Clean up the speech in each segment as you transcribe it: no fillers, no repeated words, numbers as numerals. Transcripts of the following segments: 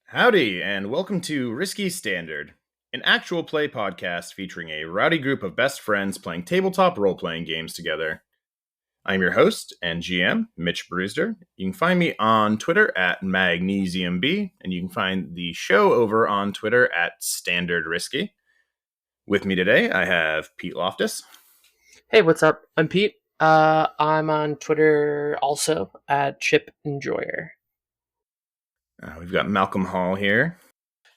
Howdy, and welcome to Risky Standard, an actual play podcast featuring a rowdy group of best friends playing tabletop role-playing games together. I'm your host and GM, Mitch Broesder. You can find me on Twitter at MagnesiumB, and you can find the show over on Twitter at Standard Risky. With me today, I have Pete Loftus. Hey, what's up? I'm Pete. I'm on Twitter also at Chip Enjoyer. We've got Malcolm Hall here.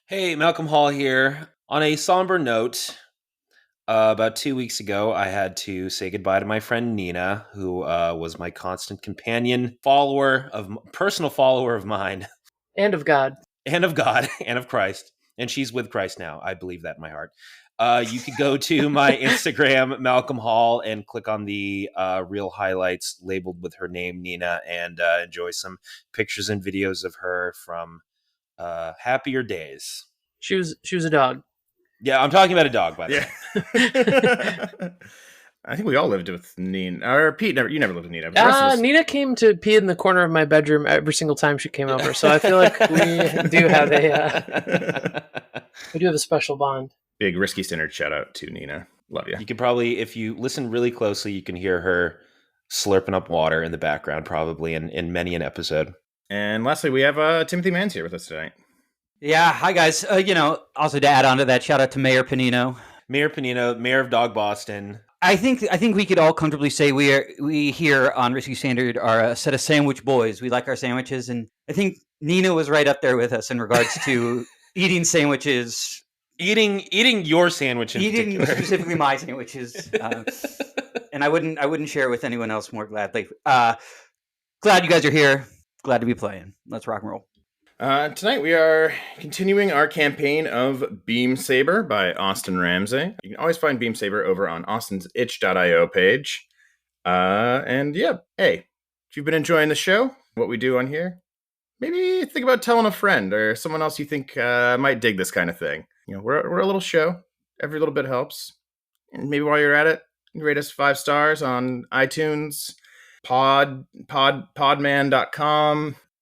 Hey, Malcolm Hall here. On a somber note, about 2 weeks ago, I had to say goodbye to my friend Nina, who was my constant companion, personal follower of mine. And of God. And of God, and of Christ. And she's with Christ now. I believe that in my heart. You could go to my Instagram, Malcolm Hall, and click on the reel highlights labeled with her name, Nina, and enjoy some pictures and videos of her from happier days. She was a dog. Yeah, I'm talking about a dog, by the way. I think we all lived with Nina. Or Pete, you never lived with Nina. Nina came to pee in the corner of my bedroom every single time she came over, so I feel like we do have a special bond. Big Risky Standard shout out to Nina. Love you. You could probably, if you listen really closely, you can hear her slurping up water in the background, probably in many an episode. And lastly, we have Timothy Mans here with us tonight. Yeah, hi guys. Also to add on to that, shout out to Mayor Panino. Mayor Panino, Mayor of Dog Boston. I think we could all comfortably say we here on Risky Standard are a set of sandwich boys. We like our sandwiches, and I think Nina was right up there with us in regards to eating sandwiches. Eating your sandwich in particular. Specifically my sandwiches. And I wouldn't share it with anyone else more gladly. Glad you guys are here. Glad to be playing. Let's rock and roll. Tonight we are continuing our campaign of Beam Saber by Austin Ramsey. You can always find Beam Saber over on Austin's itch.io page. And yeah, hey, if you've been enjoying the show, what we do on here, maybe think about telling a friend or someone else you think might dig this kind of thing. You know, we're a little show. Every little bit helps. And maybe while you're at it, rate us 5 stars on iTunes, podman.com.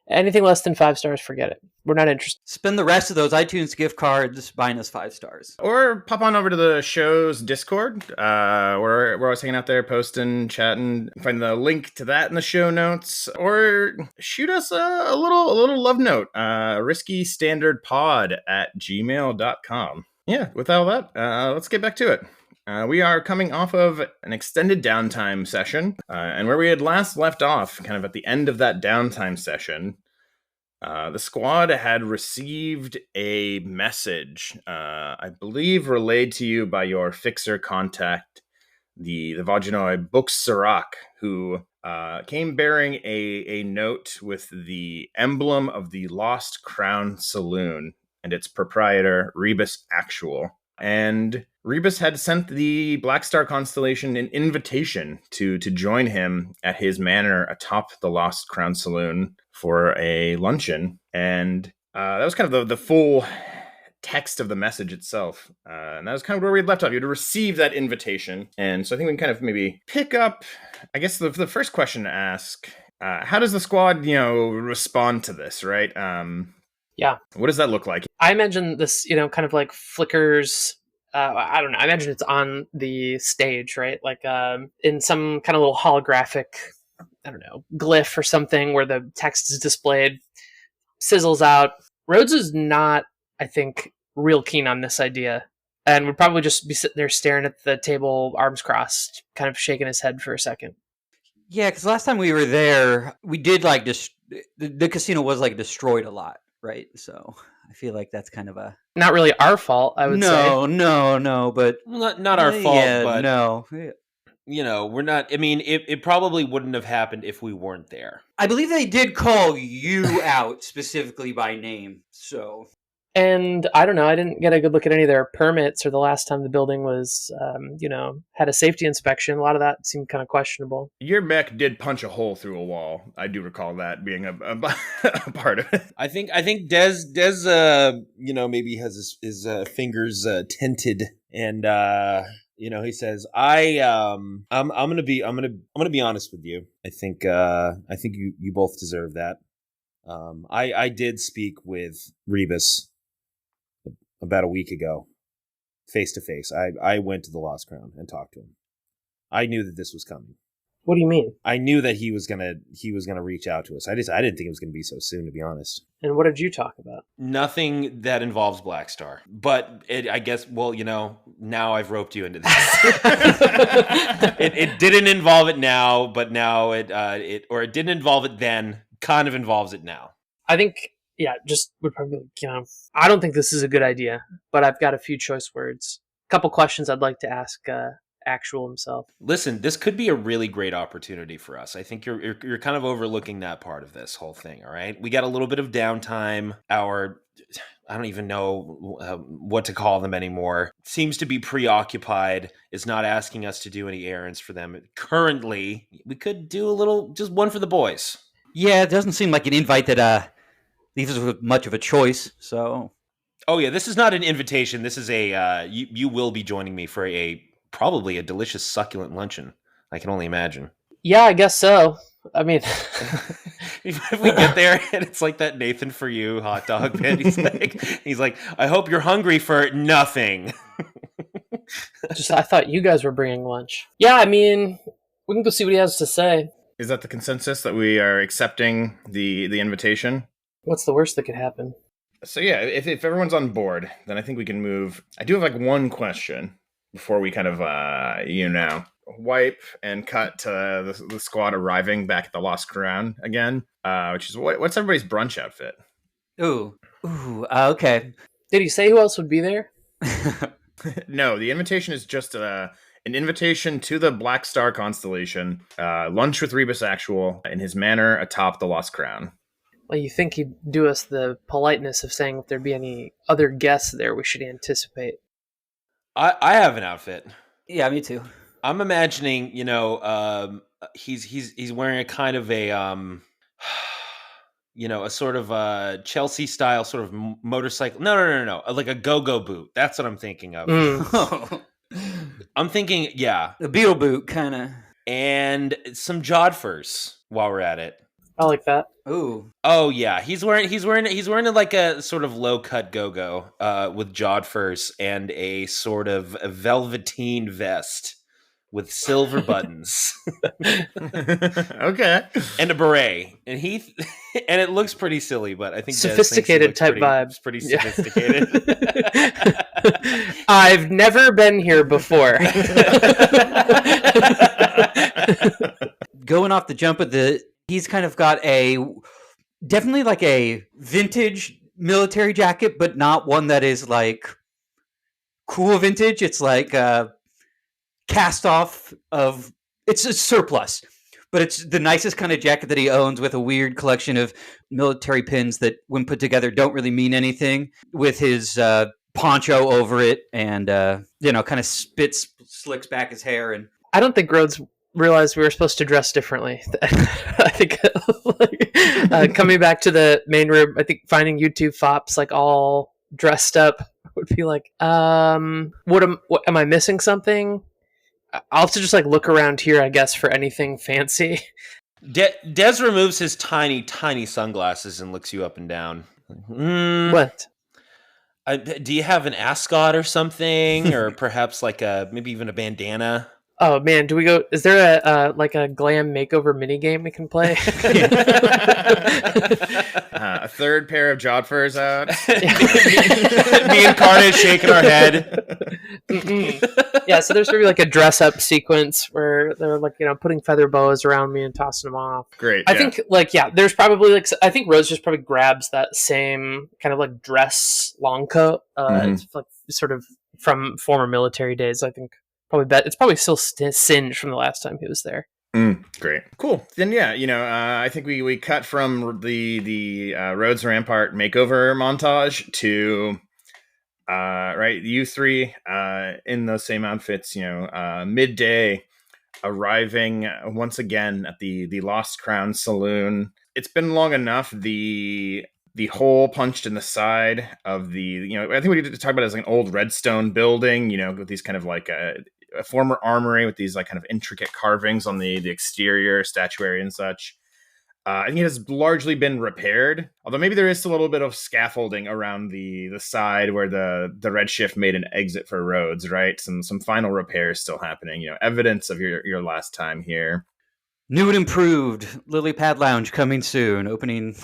Anything less than 5 stars, forget it. We're not interested. Spend the rest of those iTunes gift cards buying us 5 stars. Or pop on over to the show's Discord. We're always hanging out there, posting, chatting. Find the link to that in the show notes. Or shoot us a little love note. riskystandardpod@gmail.com. Yeah, with all that, let's get back to it. We are coming off of an extended downtime session, and where we had last left off, kind of at the end of that downtime session, the squad had received a message, I believe relayed to you by your fixer contact, the Vaginoi Books Sirach, who came bearing a note with the emblem of the Lost Crown Saloon and its proprietor, Rebus Actual. And Rebus had sent the Black Star Constellation an invitation to join him at his manor atop the Lost Crown Saloon for a luncheon. And that was kind of the full text of the message itself. And that was kind of where we had left off. You had to receive that invitation. And so I think we can kind of maybe pick up, I guess, the first question to ask. How does the squad, respond to this, right? Yeah. What does that look like? I imagine this, kind of like flickers. I don't know. I imagine it's on the stage, right? Like in some kind of little holographic, I don't know, glyph or something where the text is displayed, sizzles out. Rhodes is not, I think, real keen on this idea and would probably just be sitting there staring at the table, arms crossed, kind of shaking his head for a second. Yeah, because last time we were there, we did the casino was destroyed a lot. Right, so I feel like that's kind of a not really our fault. I would say no, but not our fault. Yeah, but no, yeah. we're not. I mean, it probably wouldn't have happened if we weren't there. I believe they did call you out specifically by name. So, And I don't know, I didn't get a good look at any of their permits or the last time the building was, had a safety inspection. A lot of that seemed kind of questionable. Your mech did punch a hole through a wall. I do recall that being a part of it. I think Des maybe has his fingers tinted, and he says, I'm gonna be honest with you. I think you both deserve that. I did speak with Rebus about a week ago, face to face. I went to the Lost Crown and talked to him. I knew that this was coming. What do you mean? I knew that he was gonna reach out to us. I didn't think it was gonna be so soon, to be honest. And what did you talk about? Nothing that involves Black Star. But I guess, now I've roped you into this. It didn't involve it now, but now it didn't involve it then, kind of involves it now. I think, just would probably, I don't think this is a good idea, but I've got a few choice words. A couple questions I'd like to ask Actual himself. Listen, this could be a really great opportunity for us. I think you're kind of overlooking that part of this whole thing, all right? We got a little bit of downtime. I don't even know what to call them anymore, seems to be preoccupied, is not asking us to do any errands for them. Currently, we could do a little, just one for the boys. yeah, it doesn't seem like an invite that leaves us with much of a choice. So, oh yeah, this is not an invitation. This is a you will be joining me for probably a delicious succulent luncheon. I can only imagine. Yeah, I guess so. I mean, if we get there and it's like that Nathan for you hot dog bit, he's like, I hope you're hungry for nothing. I thought you guys were bringing lunch. Yeah, I mean, we can go see what he has to say. Is that the consensus that we are accepting the invitation? What's the worst that could happen? So yeah, if everyone's on board, then I think we can move. I do have one question before we kind of wipe and cut to the squad arriving back at the Lost Crown again, which is what's everybody's brunch outfit? Okay. Did he say who else would be there? No, the invitation is just an invitation to the Black Star constellation, lunch with Rebus Actual in his manor atop the Lost Crown. Well, you think he'd do us the politeness of saying if there'd be any other guests there we should anticipate. I have an outfit. Yeah, me too. I'm imagining, he's wearing a kind of a a sort of Chelsea style sort of motorcycle. No, like a go-go boot. That's what I'm thinking of. I'm thinking, the Beetle boot kind of, and some jodhpurs while we're at it. I like that. Ooh. Oh yeah, he's wearing like a sort of low cut go-go with jodhpurs and a sort of a velveteen vest with silver buttons. Okay. And a beret. And and it looks pretty silly, but I think sophisticated type vibes. Pretty sophisticated. I've never been here before. Going off the jump of he's kind of got definitely like a vintage military jacket, but not one that is like cool vintage. It's like cast off of, it's a surplus, but it's the nicest kind of jacket that he owns, with a weird collection of military pins that when put together don't really mean anything, with his poncho over it, and kind of slicks back his hair. And I don't think Rhodes realized we were supposed to dress differently. I think coming back to the main room, I think finding you two fops like all dressed up would be like, am I missing something? I'll have to just like look around here, I guess, for anything fancy. Des removes his tiny, tiny sunglasses and looks you up and down. What? Do you have an ascot or something, or perhaps like maybe even a bandana? Oh man, do we go? Is there a glam makeover mini game we can play? A third pair of jodhpurs out. Me and Carnage shaking our head. Yeah, so there's maybe like a dress up sequence where they're like putting feather boas around me and tossing them off. Great. I think there's probably I think Rose just probably grabs that same kind of like dress long coat. It's like sort of from former military days. I think It's probably still singed from the last time he was there. Great. Cool. Then yeah, I think we cut from the Rhodes Rampart makeover montage to right, you three in those same outfits, midday, arriving once again at the Lost Crown Saloon. It's been long enough. The hole punched in the side of I think we need to talk about it as like an old redstone building, with these kind of like a former armory with these like kind of intricate carvings on the exterior, statuary and such. I think it has largely been repaired, although maybe there is still a little bit of scaffolding around the side where the Redshift made an exit for Rhodes, right? Some final repairs still happening, evidence of your last time here. New and improved Lily Pad Lounge coming soon, opening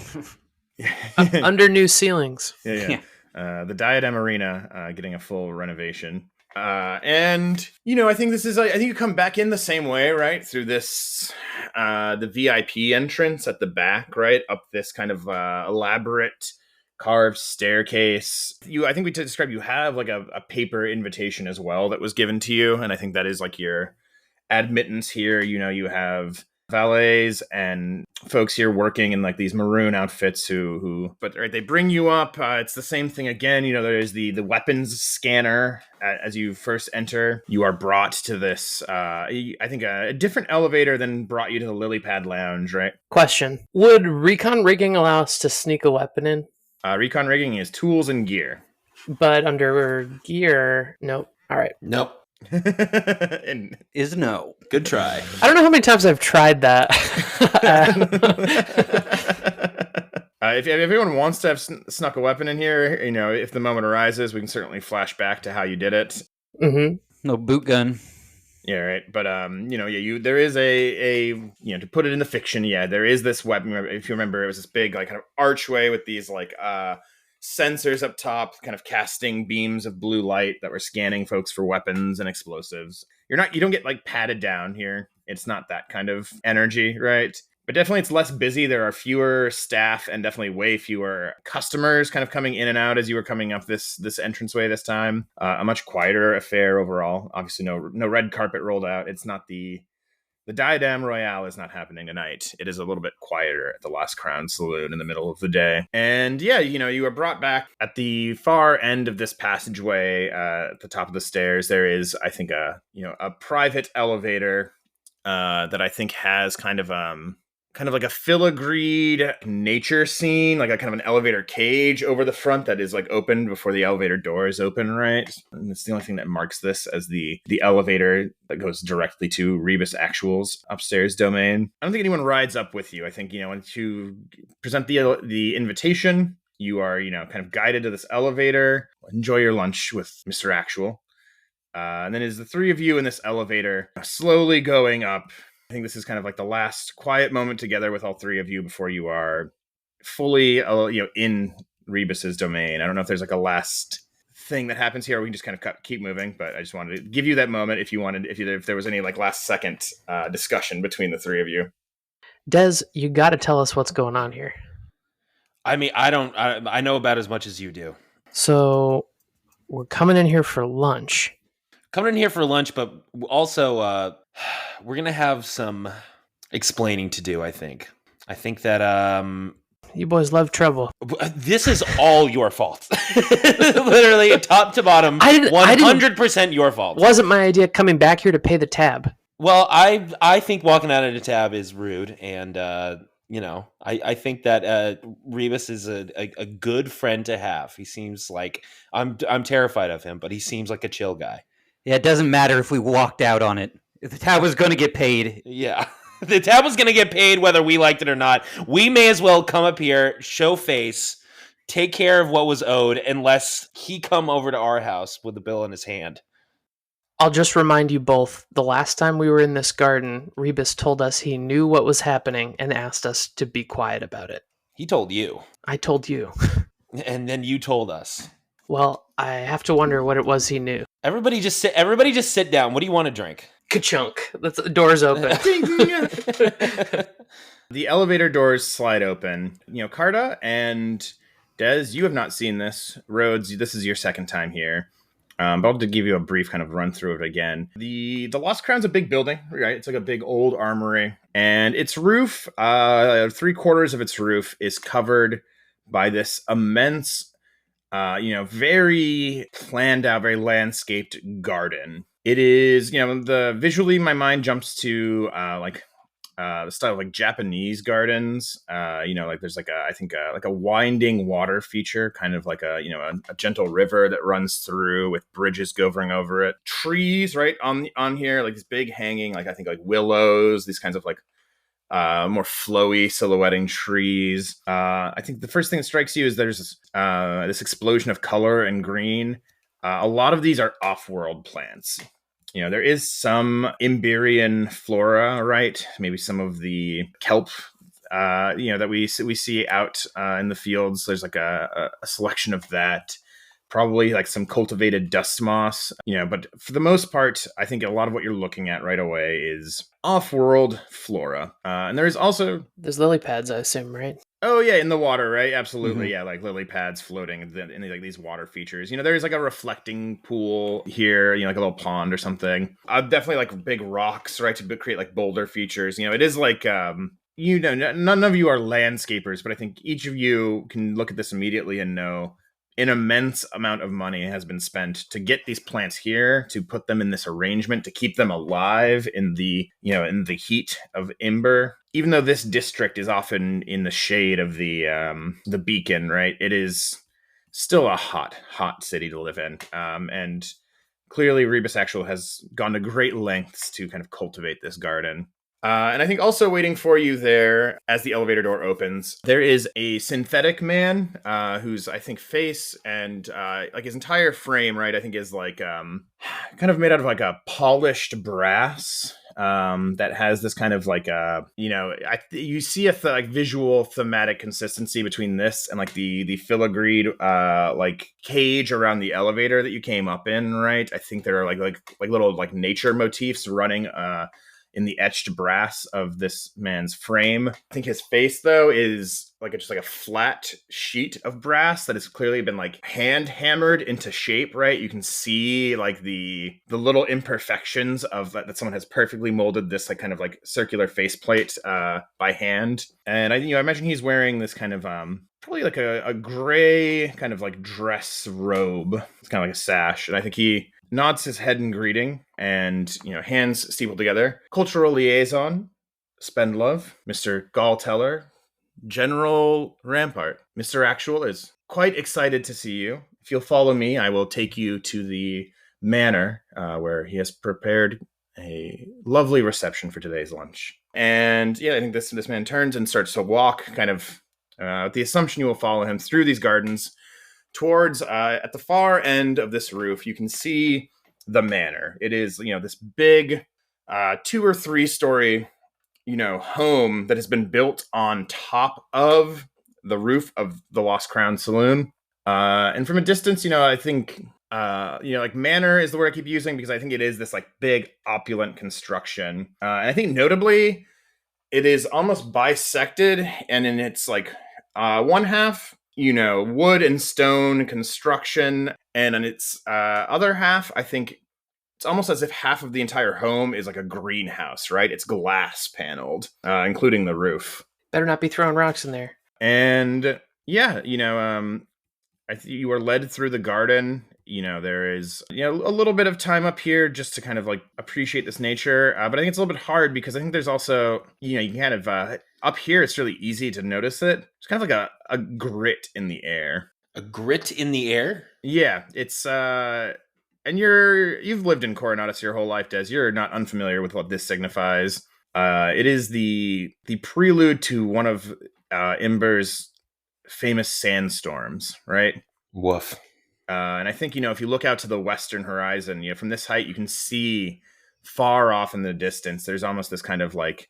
under new ceilings. Yeah. The Diadem Arena getting a full renovation. And I think this is I think you come back in the same way, right, through this the VIP entrance at the back, right, up this kind of elaborate carved staircase. I think we described you have like a paper invitation as well that was given to you, and I think that is like your admittance here. You have valets and folks here working in like these maroon outfits but right, they bring you up. It's the same thing again. There's the weapons scanner as you first enter. You are brought to this I think a different elevator than brought you to the Lily Pad Lounge, right? Question: would recon rigging allow us to sneak a weapon in? Recon rigging is tools and gear, but under gear, nope. All right, nope. Is no. Good try. I don't know how many times I've tried that. If everyone wants to have snuck a weapon in here, if the moment arises, we can certainly flash back to how you did it. Mm-hmm. No boot gun. Yeah, right. But there is a to put it in the fiction. Yeah, there is this weapon. If you remember, it was this big like kind of archway with these like sensors up top, kind of casting beams of blue light that were scanning folks for weapons and explosives. You don't get like patted down here. It's not that kind of energy, right? But definitely it's less busy. There are fewer staff and definitely way fewer customers kind of coming in and out as you were coming up this entranceway this time. A much quieter affair overall. Obviously no red carpet rolled out. It's not the Diadem Royale is not happening tonight. It is a little bit quieter at the Lost Crown Saloon in the middle of the day. And yeah, you are brought back at the far end of this passageway at the top of the stairs. There is, I think, a private elevator that I think has kind of like a filigreed nature scene, like a kind of an elevator cage over the front that is like opened before the elevator doors open, right? And it's the only thing that marks this as the elevator that goes directly to Rebus Actual's upstairs domain. I don't think anyone rides up with you. I think, once you present the invitation, you are, kind of guided to this elevator. Enjoy your lunch with Mr. Actual. And then as the three of you in this elevator slowly going up, I think this is kind of like the last quiet moment together with all three of you before you are fully, in Rebus's domain. I don't know if there's like a last thing that happens here, or we can just kind of keep moving. But I just wanted to give you that moment if there was any like last second discussion between the three of you. Des, you got to tell us what's going on here. I mean, I know about as much as you do. So we're coming in here for lunch. But also we're going to have some explaining to do, I think. I think that you boys love trouble. This is all your fault. Literally top to bottom, 100% your fault. Wasn't my idea coming back here to pay the tab. Well, I think walking out of the tab is rude, and I think that Rebus is a good friend to have. He seems like I'm terrified of him, but he seems like a chill guy. Yeah, it doesn't matter if we walked out on it. If the tab was going to get paid. Yeah. The tab was going to get paid whether we liked it or not. We may as well come up here, show face, take care of what was owed, unless he come over to our house with the bill in his hand. I'll just remind you both, the last time we were in this garden, Rebus told us he knew what was happening and asked us to be quiet about it. He told you. I told you. And then you told us. Well, I have to wonder what it was he knew. Everybody just sit down. What do you want to drink? Ka-chunk. The door's open. The elevator doors slide open. Carta and Des, you have not seen this. Rhodes, this is your second time here. But I'll give you a brief kind of run through it again. The Lost Crown's a big building, right? It's like a big old armory, and its roof, 3/4 of its roof is covered by this immense, very planned out, very landscaped garden. It is, visually my mind jumps to the style of like Japanese gardens. There's like a winding water feature, kind of like a gentle river that runs through with bridges going over it. Trees right on here, like these big hanging, like willows, these kinds of like more flowy silhouetting trees. I think the first thing that strikes you is there's this explosion of color and green. A lot of these are off-world plants. There is some Iberian flora, right? Maybe some of the kelp, that we see out in the fields. There's like a selection of that. Probably like some cultivated dust moss, but for the most part, I think a lot of what you're looking at right away is off-world flora. And there is also... There's lily pads, I assume, right? Oh, yeah, in the water, right? Absolutely, yeah, like lily pads floating in like these water features. There's like a reflecting pool here, like a little pond or something. Definitely like big rocks, right, to create like boulder features. It is like... none of you are landscapers, but I think each of you can look at this immediately and know an immense amount of money has been spent to get these plants here, to put them in this arrangement, to keep them alive in the heat of Ember. Even though this district is often in the shade of the beacon, right? It is still a hot city to live in. And clearly Rebus Actual has gone to great lengths to kind of cultivate this garden. And I think also waiting for you there, as the elevator door opens, there is a synthetic man whose, I think, face and like his entire frame, right, I think is like kind of made out of like a polished brass that has this kind of like you see a visual thematic consistency between this and like the filigreed like cage around the elevator that you came up in, right? I think there are like little like nature motifs running in the etched brass of this man's frame. I think his face, though, is just like a flat sheet of brass that has clearly been like hand hammered into shape, right? You can see like the little imperfections of that someone has perfectly molded this like kind of like circular faceplate by hand. And I imagine he's wearing this kind of probably like a gray kind of like dress robe. It's kind of like a sash. And I think he nods his head in greeting and, hands steepled together. Cultural liaison, Spendlove, Mr. Gallteller, General Rampart. Mr. Actual is quite excited to see you. If you'll follow me, I will take you to the manor where he has prepared a lovely reception for today's lunch. And I think this man turns and starts to walk kind of with the assumption you will follow him through these gardens towards at the far end of this roof. You can see the manor. It is this big 2 or 3 story home that has been built on top of the roof of the Lost Crown Saloon. And from a distance, I think like manor is the word I keep using because I think it is this like big opulent construction. And I think notably it is almost bisected, and in its like one half wood and stone construction, and on its other half, I think it's almost as if half of the entire home is like a greenhouse, right? It's glass paneled, including the roof. Better not be throwing rocks in there. And you are led through the garden. There is a little bit of time up here just to kind of like appreciate this nature, but I think it's a little bit hard because I think there's also you can kind of up here it's really easy to notice it. It's kind of like a grit in the air. A grit in the air? Yeah, it's and you've lived in Coronatus your whole life, Des. You're not unfamiliar with what this signifies. It is the prelude to one of Ember's famous sandstorms, right? Woof. And I think, if you look out to the western horizon, from this height, you can see far off in the distance, there's almost this kind of like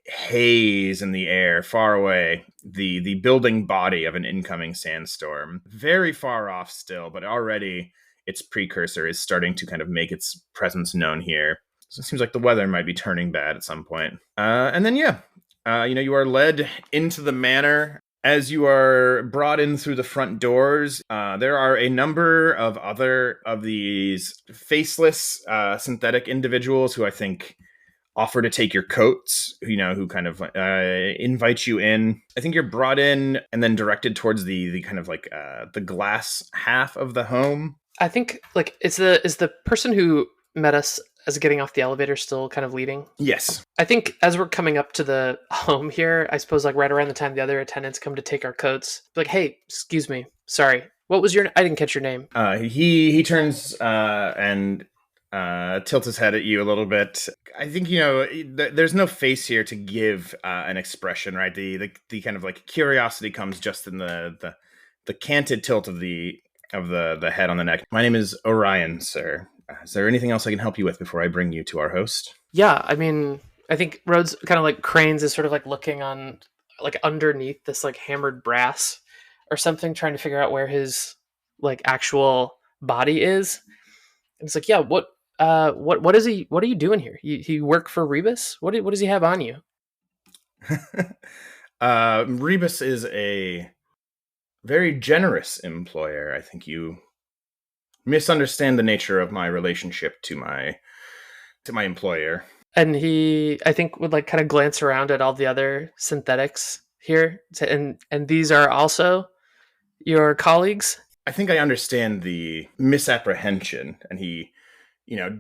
haze in the air, far away, the building body of an incoming sandstorm. Very far off still, but already its precursor is starting to kind of make its presence known here. So it seems like the weather might be turning bad at some point. And then, you are led into the manor. As you are brought in through the front doors, there are a number of other of these faceless synthetic individuals who I think offer to take your coats, who kind of invite you in. I think you're brought in and then directed towards the kind of like the glass half of the home. I think like is the person who met us as getting off the elevator still kind of leading? Yes. I think as we're coming up to the home here, I suppose like right around the time the other attendants come to take our coats, like, hey, excuse me, sorry, what was your? I didn't catch your name. He turns and tilts his head at you a little bit. I think there's no face here to give an expression, right? The kind of like curiosity comes just in the canted tilt of the head on the neck. My name is Orion, sir. Is there anything else I can help you with before I bring you to our host? Yeah, I mean, I think Rhodes kind of like cranes is sort of like looking on like underneath this like hammered brass or something, trying to figure out where his like actual body is. And it's like, yeah, what is he? What are you doing here? You work for Rebus? What does he have on you? Rebus is a very generous employer. I think you misunderstand the nature of my relationship to my employer. And he, I think, would like kind of glance around at all the other synthetics here, and these are also your colleagues. I think I understand the misapprehension, and he,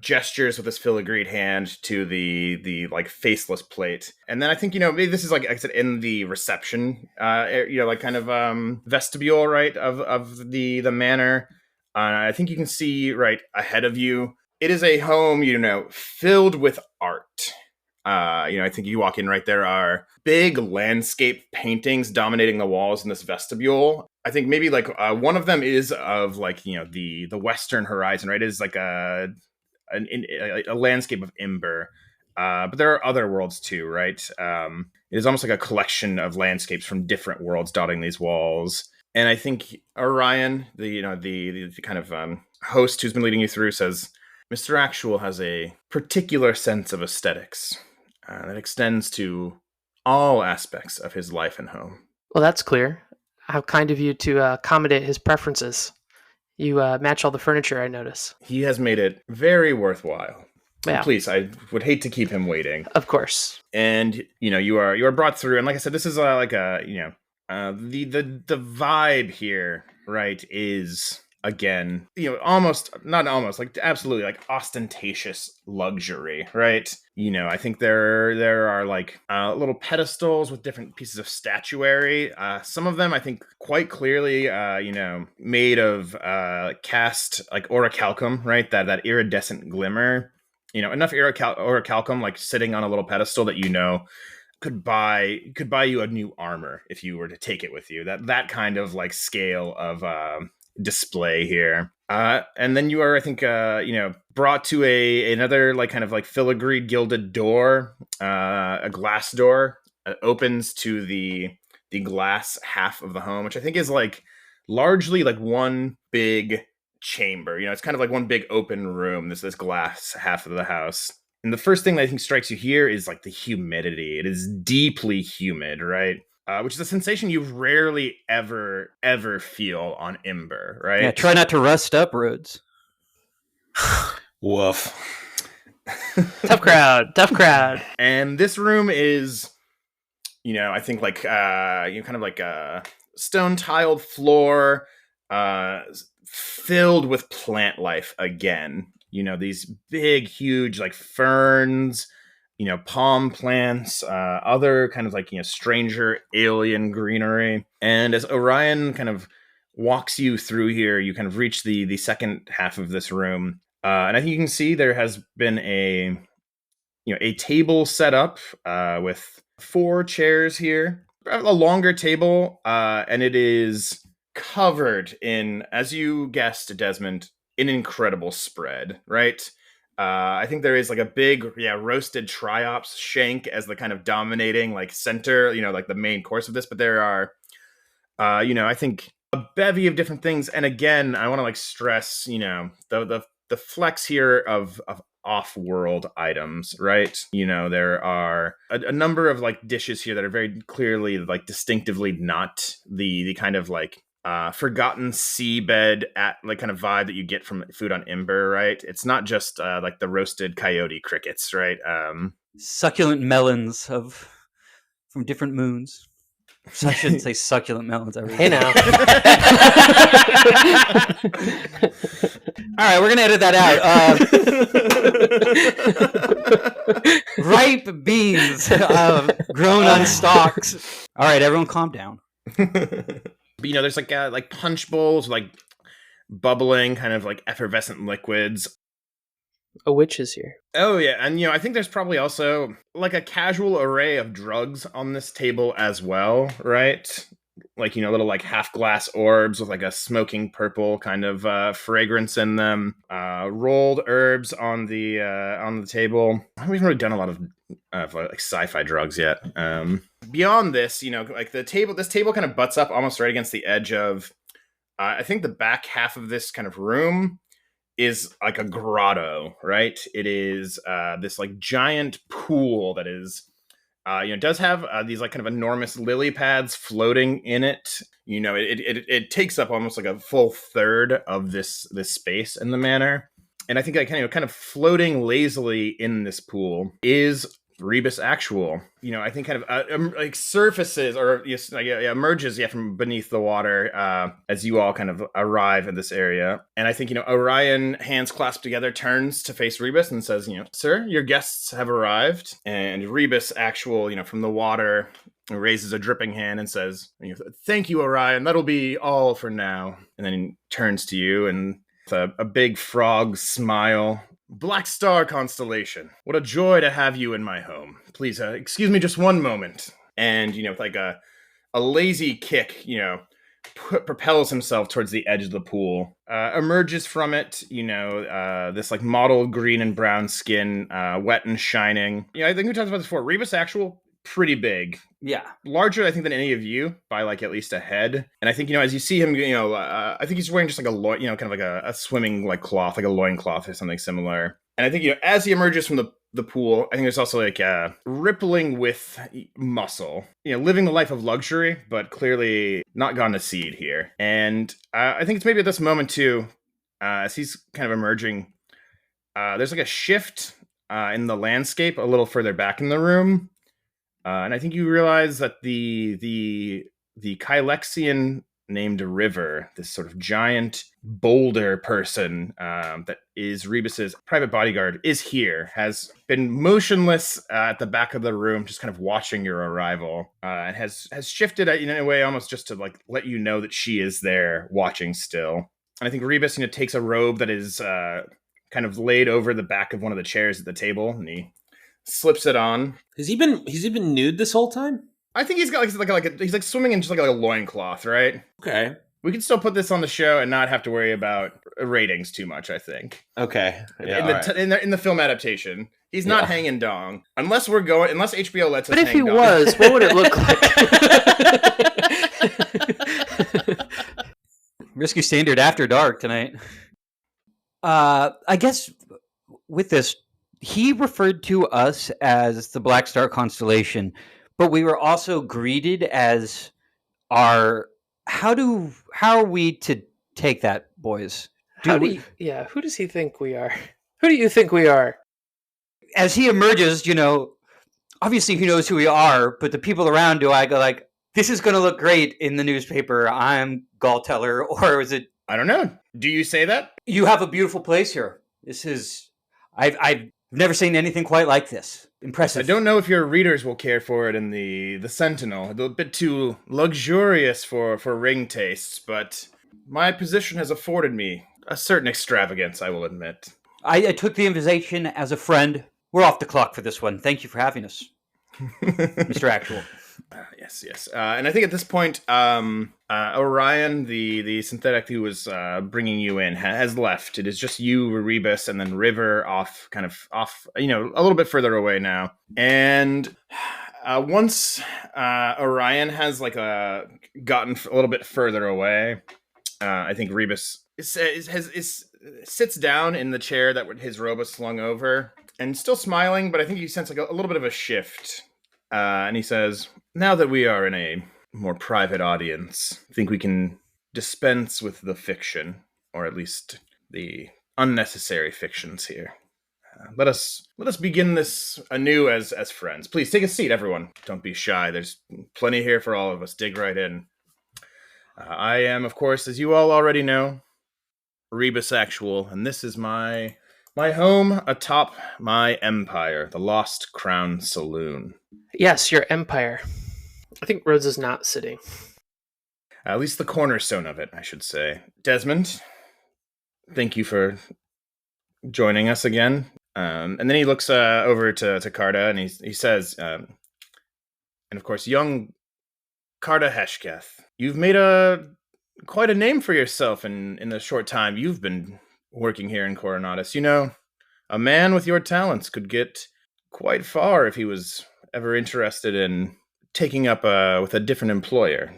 gestures with his filigreed hand to the like faceless plate, and then I think maybe this is like I said in the reception, like kind of vestibule, right, of the manor. I think you can see right ahead of you. It is a home, filled with art. I think you walk in right. There are big landscape paintings dominating the walls in this vestibule. I think maybe like one of them is of like the western horizon, right? It is like a landscape of ember, but there are other worlds too, right? It is almost like a collection of landscapes from different worlds dotting these walls. And I think Orion, the kind of host who's been leading you through, says, Mr. Actual has a particular sense of aesthetics that extends to all aspects of his life and home. Well, that's clear. How kind of you to accommodate his preferences. You match all the furniture, I notice. He has made it very worthwhile. Yeah. Please, I would hate to keep him waiting. Of course. And you are brought through, and like I said, this is like a the vibe here, right, is again, like absolutely like ostentatious luxury, right? I think there are like little pedestals with different pieces of statuary. Some of them I think quite clearly, made of cast like orichalcum, right? That iridescent glimmer. Enough orichalcum like sitting on a little pedestal that could buy you a new armor if you were to take it with you. That kind of like scale of display here. And then you are, I think, brought to another like kind of like filigreed gilded door, a glass door opens to the glass half of the home, which I think is like largely like one big chamber. It's kind of like one big open room. This glass half of the house. And the first thing that I think strikes you here is like the humidity. It is deeply humid, right? Which is a sensation you rarely ever feel on Ember, right? Yeah, try not to rust up, Rhodes. Woof. Tough crowd. And this room is, I think like kind of like a stone tiled floor, filled with plant life again. These big, huge like ferns, palm plants, other kind of like, stranger alien greenery. And as Orion kind of walks you through here, you kind of reach the second half of this room. And I think you can see there has been a table set up with 4 chairs here, a longer table, and it is covered in, as you guessed, Desmond, an incredible spread, right? I think there is like a big, roasted triops shank as the kind of dominating like center, like the main course of this. But there are, I think a bevy of different things. And again, I want to like stress, the flex here of off-world items, right? There are a number of like dishes here that are very clearly like distinctively not the kind of like forgotten seabed at like kind of vibe that you get from food on Ember, right? It's not just like the roasted coyote crickets, right? Succulent melons from different moons. So I shouldn't say succulent melons. Hey now. All right, we're gonna edit that out. Ripe beans grown on stalks. All right, everyone, calm down. But there's like punch bowls, like bubbling, kind of like effervescent liquids. A witch is here. Oh yeah, and I think there's probably also like a casual array of drugs on this table as well, right? Like little like half glass orbs with like a smoking purple kind of fragrance in them. Rolled herbs on the table. We haven't really done a lot of like sci-fi drugs yet. Beyond this, like this table kind of butts up almost right against the edge of. I think the back half of this kind of room is like a grotto, right? It is this like giant pool that is, does have these like kind of enormous lily pads floating in it. It takes up almost like a full third of this space in the manor. And I think like kind of floating lazily in this pool is Rebus Actual. I think kind of like surfaces or emerges from beneath the water as you all kind of arrive at this area. And I think Orion, hands clasped together, turns to face Rebus and says, "Sir, your guests have arrived." And Rebus Actual, from the water, raises a dripping hand and says, "Thank you, Orion. That'll be all for now." And then he turns to you and with a big frog smile. "Black Star Constellation, what a joy to have you in my home. Please, excuse me just one moment." And, with like a lazy kick, propels himself towards the edge of the pool. Emerges from it, this like mottled green and brown skin, wet and shining. I think we talked about this before. Rebus Actual, pretty big. Yeah. Larger, I think, than any of you by like at least a head. And I think, as you see him, I think he's wearing just like a kind of like a swimming like cloth, like a loincloth or something similar. And I think, as he emerges from the pool, I think there's also like rippling with muscle, living the life of luxury, but clearly not gone to seed here. And I think it's maybe at this moment too, as he's kind of emerging, there's like a shift in the landscape a little further back in the room. And I think you realize that the Kylexian named River, this sort of giant boulder person that is Rebus's private bodyguard, is here, has been motionless at the back of the room, just kind of watching your arrival, and has shifted in a way almost just to like let you know that she is there watching still. And I think Rebus, takes a robe that is kind of laid over the back of one of the chairs at the table, and he slips it on. Has he been nude this whole time? I think he's got he's like swimming in just like a loincloth, right? Okay. We can still put this on the show and not have to worry about ratings too much, I think. Okay. Yeah, in the film adaptation, he's not hanging dong unless HBO lets us. But if he was, what would it look like? Risky Standard After Dark tonight. I guess with this, he referred to us as the Black Star Constellation, but we were also greeted as our. How are we to take that, boys? Who does he think we are? Who do you think we are? As he emerges, obviously he knows who we are, but the people around I go like, this is going to look great in the newspaper. I'm Galteller, or is it? I don't know. Do you say that? You have a beautiful place here. This is, I've never seen anything quite like this. Impressive. I don't know if your readers will care for it in the Sentinel. A bit too luxurious for ring tastes, but my position has afforded me a certain extravagance, I will admit. I took the invitation as a friend. We're off the clock for this one. Thank you for having us, Mr. Actual. Yes. And I think at this point, Orion, the synthetic who was bringing you in, has left. It is just you, Rebus, and then River off, a little bit further away now. And once Orion has gotten a little bit further away, I think Rebus sits down in the chair that his robe was slung over, and still smiling, but I think you sense like a little bit of a shift. And he says, "Now that we are in a more private audience, I think we can dispense with the fiction, or at least the unnecessary fictions here. Let us begin this anew as friends. Please take a seat, everyone. Don't be shy. There's plenty here for all of us. Dig right in. I am, of course, as you all already know, Rebus Actual, and this is my home atop my empire, the Lost Crown Saloon. Yes, your empire. I think Rhodes is not sitting. At least the cornerstone of it, I should say. Desmond, thank you for joining us again. And then he looks over to Carta, and he says, and of course, young Carta Heshketh, you've made quite a name for yourself in the short time you've been working here in Coronatus. You know, a man with your talents could get quite far if he was ever interested in taking up with a different employer.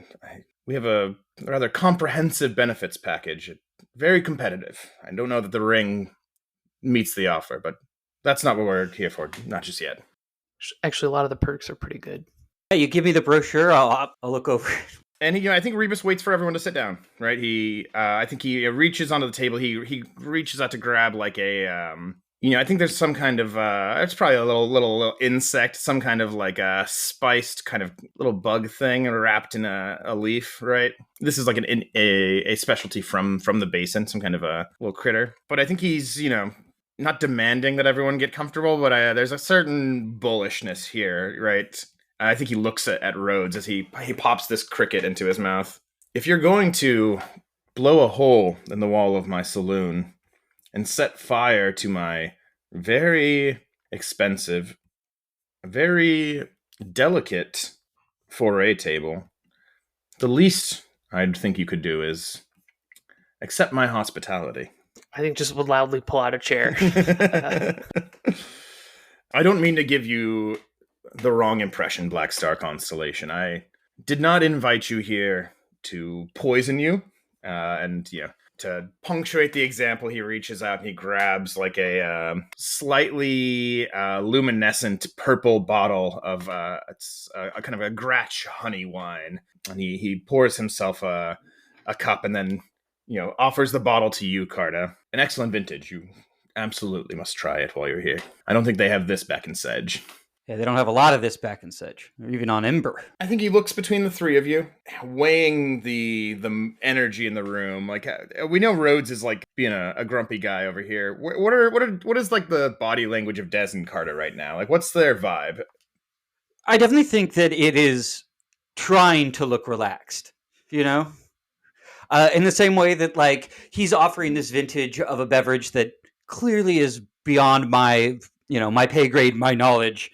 We have a rather comprehensive benefits package, very competitive. I don't know that the ring meets the offer, but that's not what we're here for, not just yet. Actually, a lot of the perks are pretty good. Yeah, you give me the brochure, I'll look over it. And I think Rebus waits for everyone to sit down, right? I think he reaches onto the table. He reaches out to grab like a, I think there's some kind of, it's probably a little insect, some kind of like a spiced kind of little bug thing wrapped in a leaf, right? This is like a specialty from the basin, some kind of a little critter. But I think he's, not demanding that everyone get comfortable, but there's a certain bullishness here, right? I think he looks at Rhodes as he pops this cricket into his mouth. If you're going to blow a hole in the wall of my saloon and set fire to my very expensive, very delicate foray table, the least I'd think you could do is accept my hospitality. I think just would loudly pull out a chair. I don't mean to give you the wrong impression, Black Star Constellation. I did not invite you here to poison you. To punctuate the example, he reaches out and he grabs like a slightly luminescent purple bottle of it's a kind of a Gratch honey wine. And he pours himself a cup and then, offers the bottle to you, Carta. An excellent vintage. You absolutely must try it while you're here. I don't think they have this back in Sedge. Yeah, they don't have a lot of this back in Sedge, or even on Ember. I think he looks between the three of you, weighing the energy in the room. Like, we know Rhodes is like being a grumpy guy over here. What is like the body language of Des and Carta right now? Like, what's their vibe? I definitely think that it is trying to look relaxed, in the same way that like he's offering this vintage of a beverage that clearly is beyond my pay grade, my knowledge.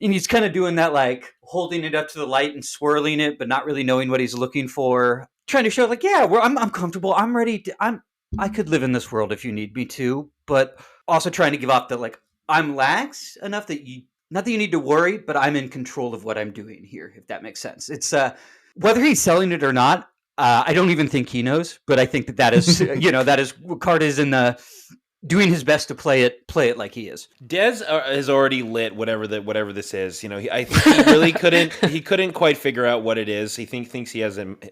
And he's kind of doing that, like holding it up to the light and swirling it, but not really knowing what he's looking for. Trying to show like, yeah, I'm comfortable. I'm ready. I could live in this world if you need me to, but also trying to give off the like, I'm lax enough that not that you need to worry, but I'm in control of what I'm doing here, if that makes sense. It's whether he's selling it or not. I don't even think he knows, but I think that is, that is Carta's in the doing his best to play it like he is. Des has already lit whatever this is. I think he really couldn't quite figure out what it is. He thinks he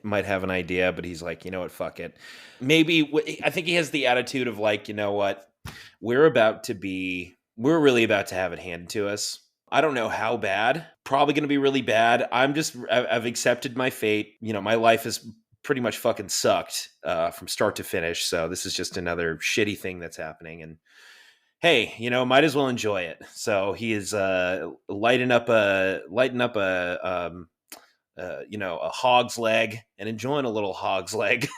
might have an idea, but he's like, you know what, fuck it. Maybe I think he has the attitude of like, you know what, we're really about to have it handed to us. I don't know how bad. Probably going to be really bad. I've accepted my fate. My life is pretty much fucking sucked from start to finish. So this is just another shitty thing that's happening. And hey, might as well enjoy it. So he is lighting up a hog's leg and enjoying a little hog's leg.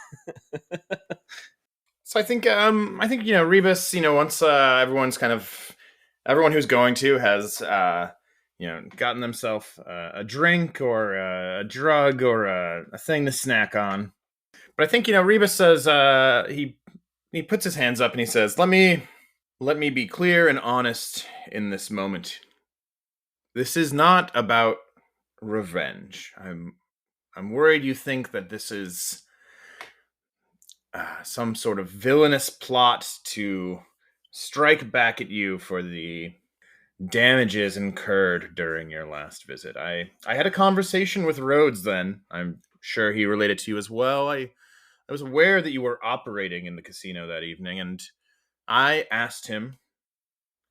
So I think Rebus, once everyone who's going to has gotten themselves a drink or a drug or a thing to snack on. But I think, Rebus says, he puts his hands up and he says, let me be clear and honest in this moment. This is not about revenge. I'm worried you think that this is some sort of villainous plot to strike back at you for the damages incurred during your last visit. I had a conversation with Rhodes then. I'm sure he related to you as well. I was aware that you were operating in the casino that evening, and I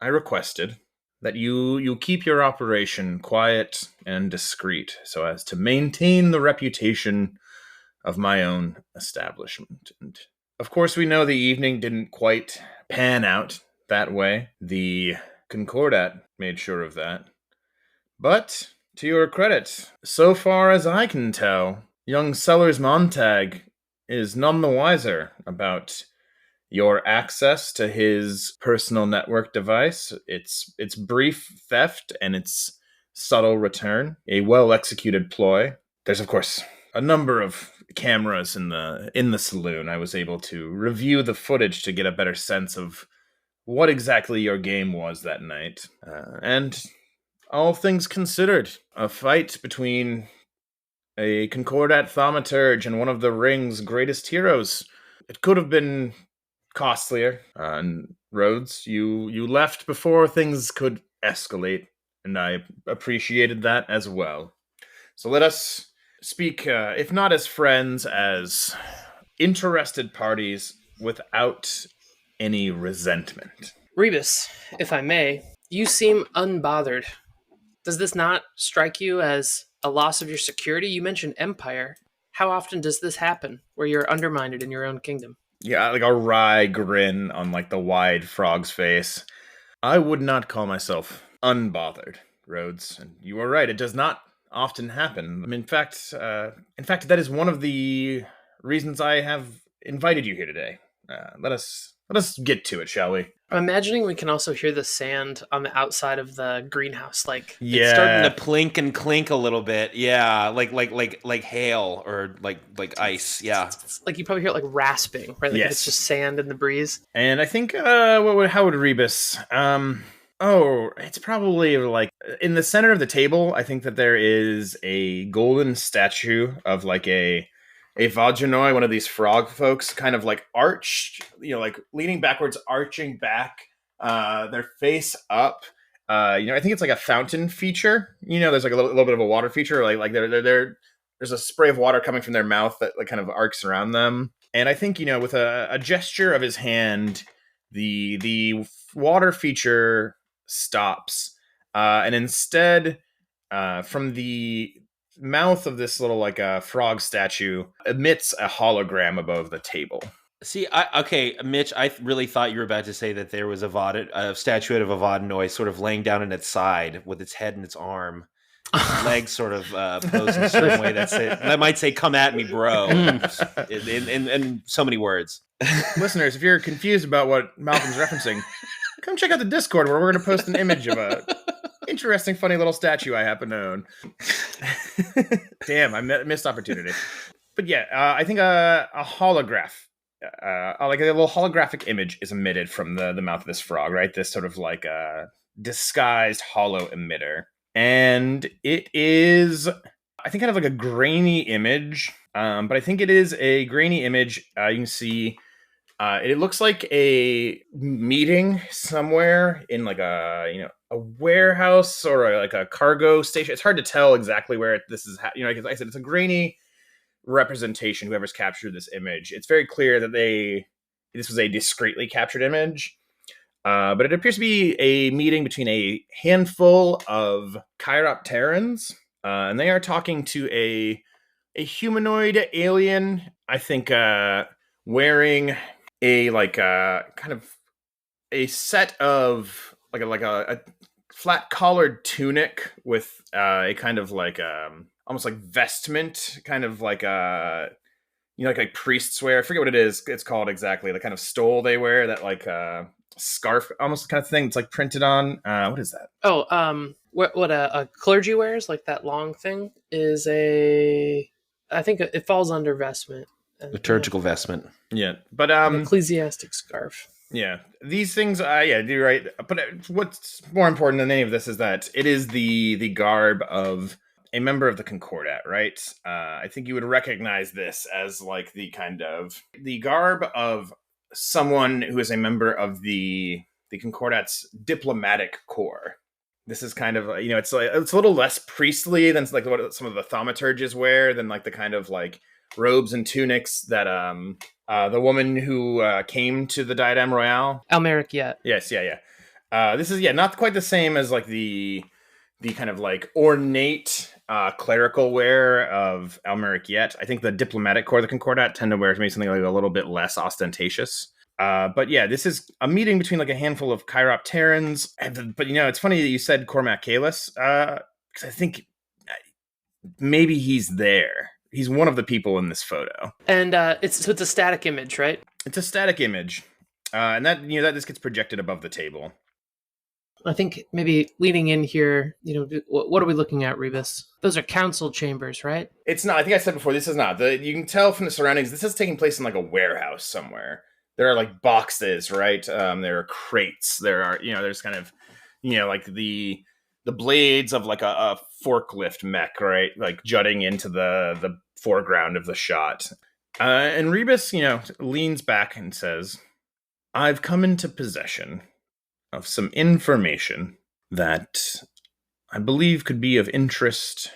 requested that you keep your operation quiet and discreet so as to maintain the reputation of my own establishment. And of course, we know the evening didn't quite pan out that way. The Concordat made sure of that. But, to your credit, so far as I can tell, young Sellers Montag is none the wiser about your access to his personal network device, its brief theft and its subtle return, a well-executed ploy. There's, of course, a number of cameras in the saloon. I was able to review the footage to get a better sense of what exactly your game was that night. And all things considered, a fight between a Concordat thaumaturge and one of the Ring's greatest heroes, it could have been costlier. And Rhodes, you left before things could escalate, and I appreciated that as well. So let us speak, if not as friends, as interested parties without any resentment. Rebus, if I may, you seem unbothered. Does this not strike you as a loss of your security? You mentioned empire. How often does this happen, where you're undermined in your own kingdom? Yeah, like a wry grin on like the wide frog's face. I would not call myself unbothered, Rhodes, and you are right. It does not often happen. I mean, in fact, that is one of the reasons I have invited you here today. Let us get to it, shall we? I'm imagining we can also hear the sand on the outside of the greenhouse, like It's starting to plink and clink a little bit. Yeah, like hail or like ice. Yeah, like you probably hear it like rasping, right? Like Yes. it's just sand in the breeze. And I think, how would Rebus? It's probably like in the center of the table. I think that there is a golden statue of like a Vaginoi, one of these frog folks, kind of like arched, like leaning backwards, arching back, their face up. I think it's like a fountain feature. There's like a little bit of a water feature, like there's a spray of water coming from their mouth that like kind of arcs around them. And I think, with a gesture of his hand, the water feature stops, and instead, from the mouth of this little like a frog statue emits a hologram above the table. See, Mitch, I really thought you were about to say that there was a statuette of a Vaginoi sort of laying down on its side with its head and its arm, its legs sort of posed in a certain way. That's it. And I might say, "Come at me, bro," in so many words. Listeners, if you're confused about what Malcolm's referencing, come check out the Discord where we're going to post an image of a interesting, funny little statue I happen to own. Damn, I missed opportunity. But yeah, I think a holograph, like a little holographic image is emitted from the mouth of this frog, right? This sort of like a disguised hollow emitter. And it is, I think, kind of like a grainy image, but I think it is a grainy image. You can see it looks like a meeting somewhere in like a warehouse or like a cargo station. It's hard to tell exactly where this is. Like I said, it's a grainy representation. Whoever's captured this image, it's very clear that this was a discreetly captured image. But it appears to be a meeting between a handful of Chiropterans, and they are talking to a humanoid alien. I think wearing a kind of a set of like a flat collared tunic with a kind of like almost like vestment, kind of like like priests wear. I forget what it is. It's called exactly. The kind of stole they wear, that like scarf almost kind of thing. It's like printed on. What is that? Oh, what a clergy wears, like that long thing, is I think it falls under vestment. Liturgical vestment. Yeah, but an ecclesiastic scarf. Yeah, these things. You're right. But what's more important than any of this is that it is the garb of a member of the Concordat, right? I think you would recognize this as like the garb of someone who is a member of the Concordat's diplomatic corps. This is kind of, it's a little less priestly than like what some of the thaumaturges wear, than like the kind of like robes and tunics that the woman who came to the Diadem Royale. Almeric yet. Yes, yeah. This is not quite the same as like the kind of like ornate clerical wear of Almeric yet. I think the diplomatic corps of the Concordat tend to wear maybe something like a little bit less ostentatious. But yeah, this is a meeting between like a handful of Chiropterans. But it's funny that you said Cormac Kalis, because I think maybe he's there. He's one of the people in this photo. And it's a static image, right? It's a static image, and that that just gets projected above the table. I think maybe leading in here, what are we looking at, Rebus? Those are council chambers, right? It's not. I think I said before, this is not. You can tell from the surroundings, this is taking place in like a warehouse somewhere. There are like boxes, right? There are crates. There are, there's kind of, like the blades of like a forklift mech, right? Like jutting into the foreground of the shot. And Rebus, leans back and says, "I've come into possession of some information that I believe could be of interest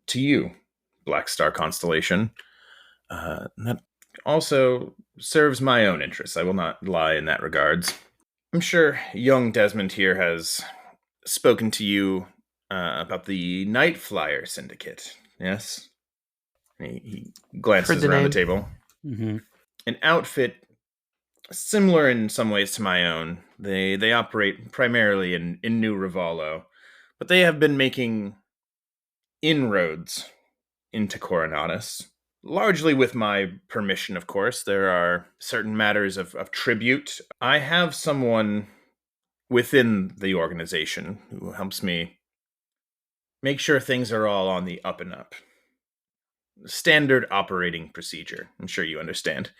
to you, Black Star Constellation. That also serves my own interests. I will not lie in that regards. I'm sure young Desmond here has spoken to you about the Night Flyer Syndicate, yes?" He glances around the table. Mm-hmm. An outfit similar in some ways to my own. They operate primarily in New Rivalo, but they have been making inroads into Coronatus, largely with my permission, of course. There are certain matters of tribute. I have someone within the organization who helps me make sure things are all on the up and up. Standard operating procedure. I'm sure you understand.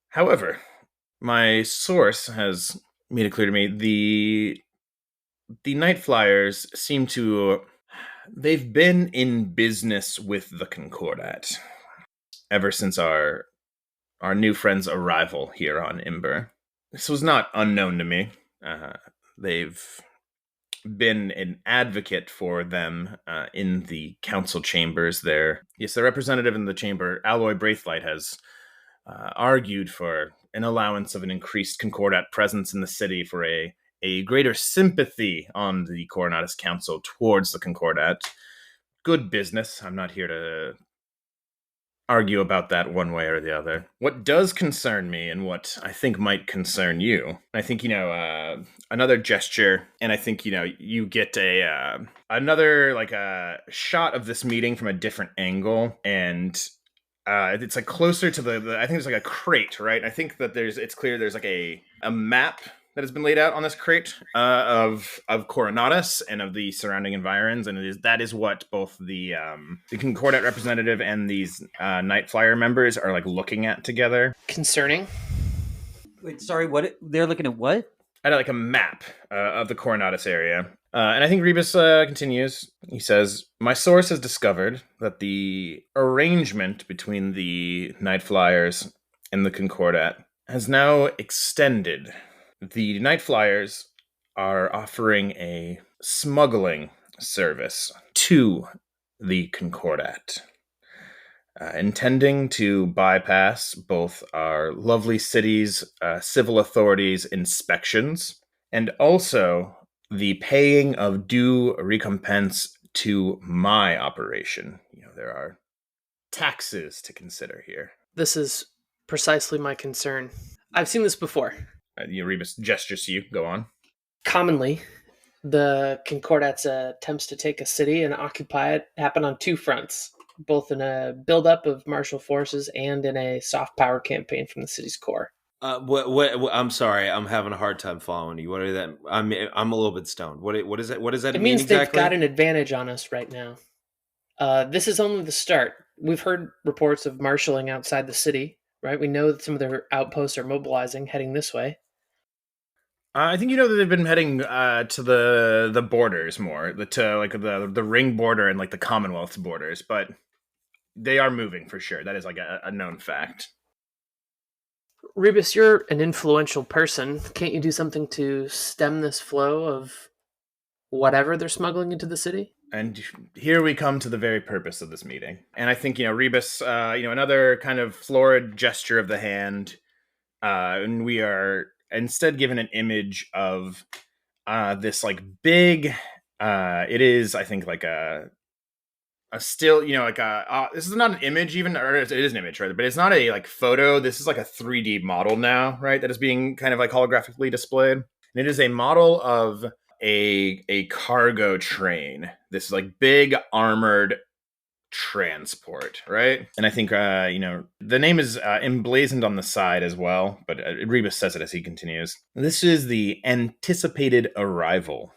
However, my source has made it clear to me the Night Flyers seem to... They've been in business with the Concordat ever since our new friend's arrival here on Imber. This was not unknown to me. They've been an advocate for them in the council chambers there. Yes, the representative in the chamber, Alloy Braithlight, has argued for an allowance of an increased Concordat presence in the city for a greater sympathy on the Coronatus Council towards the Concordat. Good business. I'm not here to argue about that one way or the other. What does concern me, and what I think might concern you, I think, another gesture, and I think, you get another, like, a shot of this meeting from a different angle, and it's, like, closer to the I think there's, like, a crate, right? I think that it's clear there's, like, a map that has been laid out on this crate of Coronatus and of the surrounding environs, and that is what both the Concordat representative and these Night Flyer members are like looking at together. Concerning. Wait, sorry, what? They're looking at what? At like a map of the Coronatus area. And I think Rebus continues. He says, "My source has discovered that the arrangement between the Night Flyers and the Concordat has now extended. The Night Flyers are offering a smuggling service to the Concordat, intending to bypass both our lovely city's civil authorities' inspections and also the paying of due recompense to my operation. There are taxes to consider here." This is precisely my concern. I've seen this before. Rebus gestures to you. Go on. Commonly, the Concordat's attempts to take a city and occupy it happen on two fronts, both in a buildup of martial forces and in a soft power campaign from the city's core. What? I'm sorry, I'm having a hard time following you. What are that? I'm a little bit stoned. What is that? What does that It mean means exactly? they've got an advantage on us right now. This is only the start. We've heard reports of marshalling outside the city, right? We know that some of their outposts are mobilizing, heading this way. I think you know that they've been heading to the borders more, to like the ring border and like the Commonwealth's borders, but they are moving for sure. That is like a known fact. Rebus, you're an influential person. Can't you do something to stem this flow of whatever they're smuggling into the city? And here we come to the very purpose of this meeting. And I think, Rebus, another kind of florid gesture of the hand, and we are instead given an image of this like big, it is, I think, like a still, like this is not an image even, or it is an image, right? But it's not a like photo. This is like a 3D model now, right? That is being kind of like holographically displayed. And it is a model of a cargo train. This like big armored transport, right? And I think, the name is emblazoned on the side as well, but Rebus says it as he continues. This is the anticipated arrival.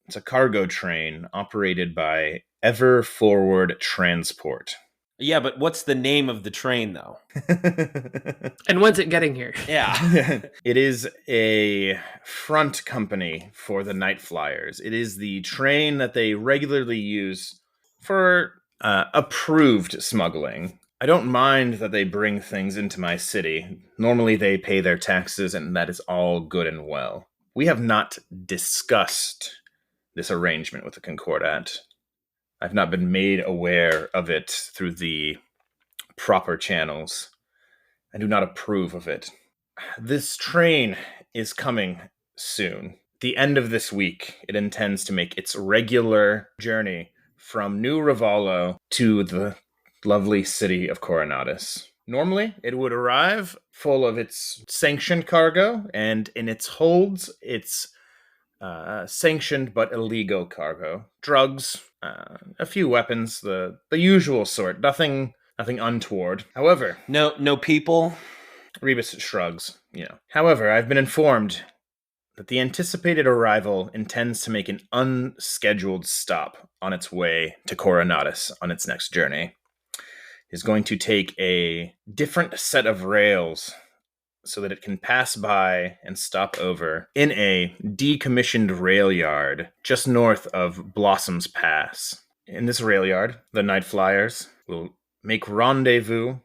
It's a cargo train operated by Ever Forward Transport. Yeah, but what's the name of the train, though? And when's it getting here? Yeah. It is a front company for the Night Flyers. It is the train that they regularly use for approved smuggling. I don't mind that they bring things into my city. Normally they pay their taxes, and that is all good and well. We have not discussed this arrangement with the Concordat. I've not been made aware of it through the proper channels. I do not approve of it. This train is coming soon. The end of this week, it intends to make its regular journey from New Ravallo to the lovely city of Coronatus. Normally, it would arrive full of its sanctioned cargo, and in its holds, its sanctioned but illegal cargo. Drugs, a few weapons, the usual sort. Nothing untoward. However, No people. Rebus shrugs. However, I've been informed that the anticipated arrival intends to make an unscheduled stop on its way to Coronatus on its next journey. It is going to take a different set of rails so that it can pass by and stop over in a decommissioned rail yard just north of Blossom's Pass. In this rail yard, the Night Flyers will make rendezvous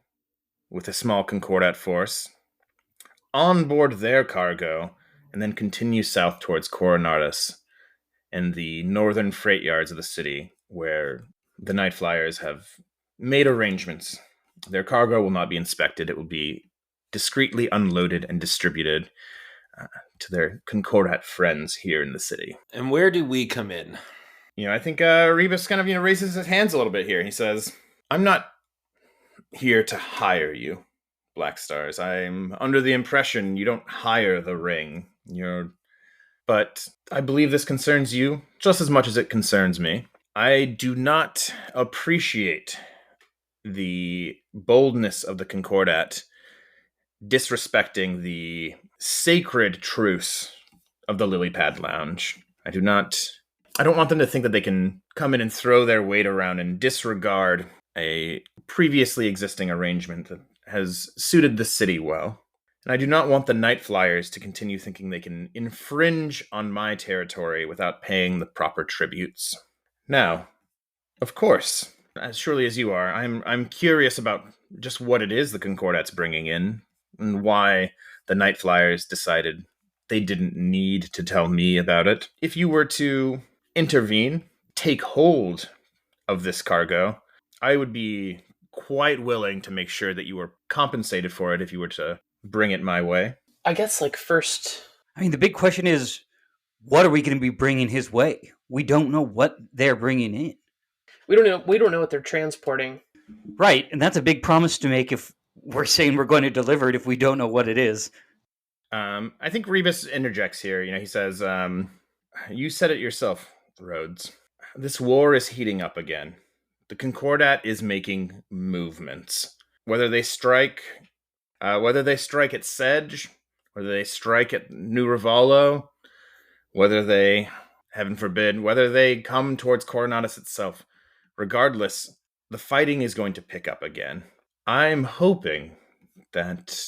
with a small Concordat force, onboard their cargo, and then continue south towards Coronatus and the northern freight yards of the city, where the Night Flyers have made arrangements. Their cargo will not be inspected. It will be discreetly unloaded and distributed to their Concordat friends here in the city. And where do we come in? I think Rebus kind of, raises his hands a little bit here. He says, I'm not here to hire you, Black Stars. I'm under the impression you don't hire the ring. But I believe this concerns you just as much as it concerns me. I do not appreciate the boldness of the Concordat disrespecting the sacred truce of the Lily Pad Lounge. I don't want them to think that they can come in and throw their weight around and disregard a previously existing arrangement that has suited the city well. And I do not want the Night Flyers to continue thinking they can infringe on my territory without paying the proper tributes. Now, of course, as surely as you are, I'm curious about just what it is the Concordat's bringing in, and why the Night Flyers decided they didn't need to tell me about it. If you were to intervene, take hold of this cargo, I would be quite willing to make sure that you were compensated for it if you were to bring it my way. I guess, first... I mean, the big question is, what are we going to be bringing his way? We don't know what they're bringing in. We don't know what they're transporting. Right, and that's a big promise to make if we're saying we're going to deliver it if we don't know what it is. I think Rebus interjects here. He says, you said it yourself, Rhodes. This war is heating up again. The Concordat is making movements. Whether they strike at Sedge, whether they strike at New Ravallo, whether they, heaven forbid, whether they come towards Coronatus itself, regardless, the fighting is going to pick up again. I'm hoping that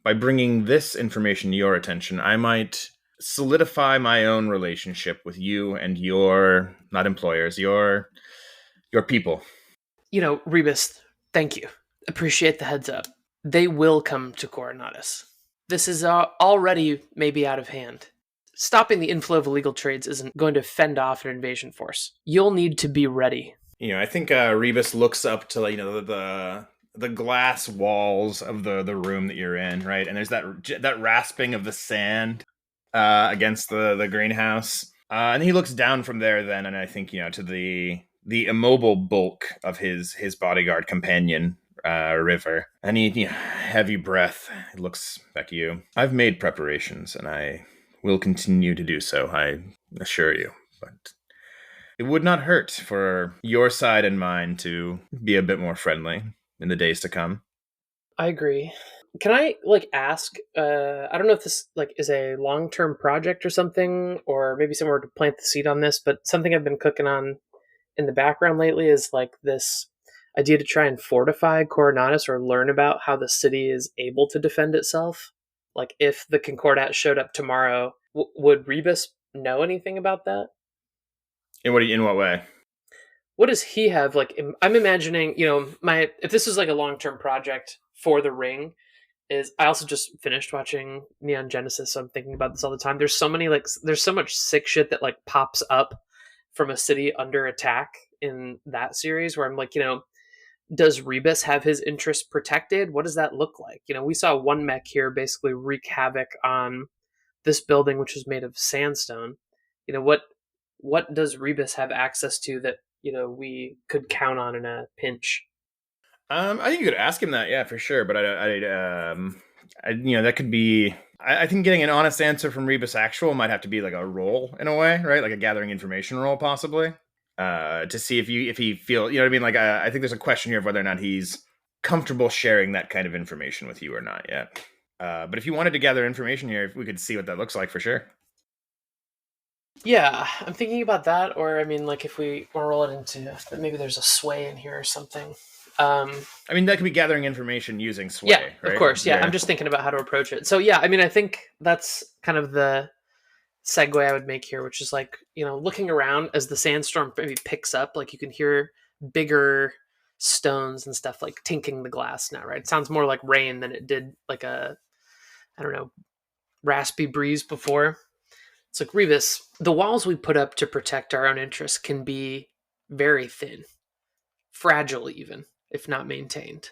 by bringing this information to your attention, I might solidify my own relationship with you and your, not employers, your people. Rebus, thank you. Appreciate the heads up. They will come to Coronatus. This is already maybe out of hand. Stopping the inflow of illegal trades isn't going to fend off an invasion force. You'll need to be ready. I think Rebus looks up to the glass walls of the room that you're in, right? And there's that rasping of the sand against the greenhouse. And he looks down from there then, and I think, to the immobile bulk of his bodyguard companion, River. And he heavy breath, looks back at you. I've made preparations, and I will continue to do so, I assure you. But it would not hurt for your side and mine to be a bit more friendly in the days to come. I agree. Can I ask? I don't know if this is a long-term project or something, or maybe somewhere to plant the seed on this. But something I've been cooking on in the background lately is this idea to try and fortify Coronatus or learn about how the city is able to defend itself. Like, if the Concordat showed up tomorrow, would Rebus know anything about that? In what way? What does he have? I'm imagining, if this is a long-term project for the ring, is I also just finished watching Neon Genesis, so I'm thinking about this all the time. There's so many there's so much sick shit that pops up from a city under attack in that series, where I'm does Rebus have his interests protected? What does that look like? We saw one mech here basically wreak havoc on this building, which is made of sandstone. What does Rebus have access to that we could count on in a pinch? I think you could ask him that, yeah, for sure. But that could be. I think getting an honest answer from Rebus Actual might have to be a role in a way, right? Like a gathering information role, possibly, to see if he feel, you know what I mean. I think there's a question here of whether or not he's comfortable sharing that kind of information with you or not yet. But if you wanted to gather information here, if we could see what that looks like, for sure. Yeah, I'm thinking about that, or if we want to roll it into, maybe there's a sway in here or something. That could be gathering information using sway. Yeah, right? Of course. Yeah, I'm just thinking about how to approach it. So yeah, I think that's kind of the segue I would make here, which is looking around as the sandstorm maybe picks up, you can hear bigger stones and stuff tinking the glass now, right? It sounds more like rain than it did raspy breeze before. It's Rebus, the walls we put up to protect our own interests can be very thin, fragile even, if not maintained.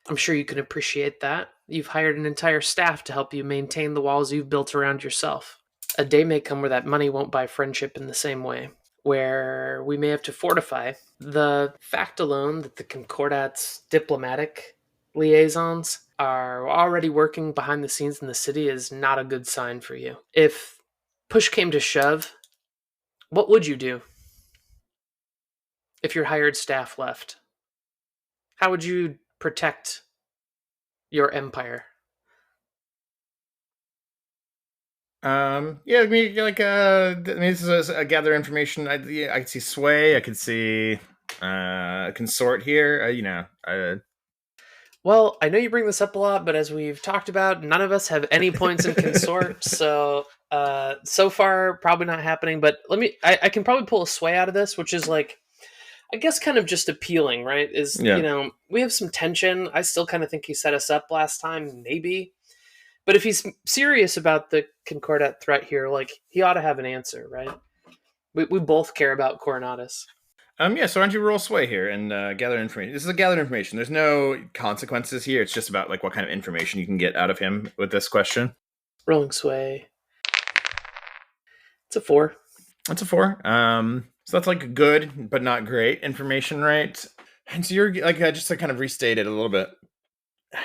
I'm sure you can appreciate that. You've hired an entire staff to help you maintain the walls you've built around yourself. A day may come where that money won't buy friendship in the same way, where we may have to fortify. The fact alone that the Concordat's diplomatic liaisons are already working behind the scenes in the city is not a good sign for you. If push came to shove, what would you do if your hired staff left? How would you protect your empire? This is a gather information. I could see sway. I could see consort here. Well, I know you bring this up a lot, but as we've talked about, none of us have any points in consort, so far probably not happening. But I can probably pull a sway out of this, which is I guess kind of just appealing, right? We have some tension. I still kind of think he set us up last time, maybe. But if he's serious about the Concordat threat here, he ought to have an answer, right? We both care about Coronatus. So why don't you roll sway here and gather information? This is a gather information. There's no consequences here. It's just about what kind of information you can get out of him with this question. Rolling sway. It's a 4. That's a 4. So that's good but not great information, right? And so you're just to kind of restate it a little bit.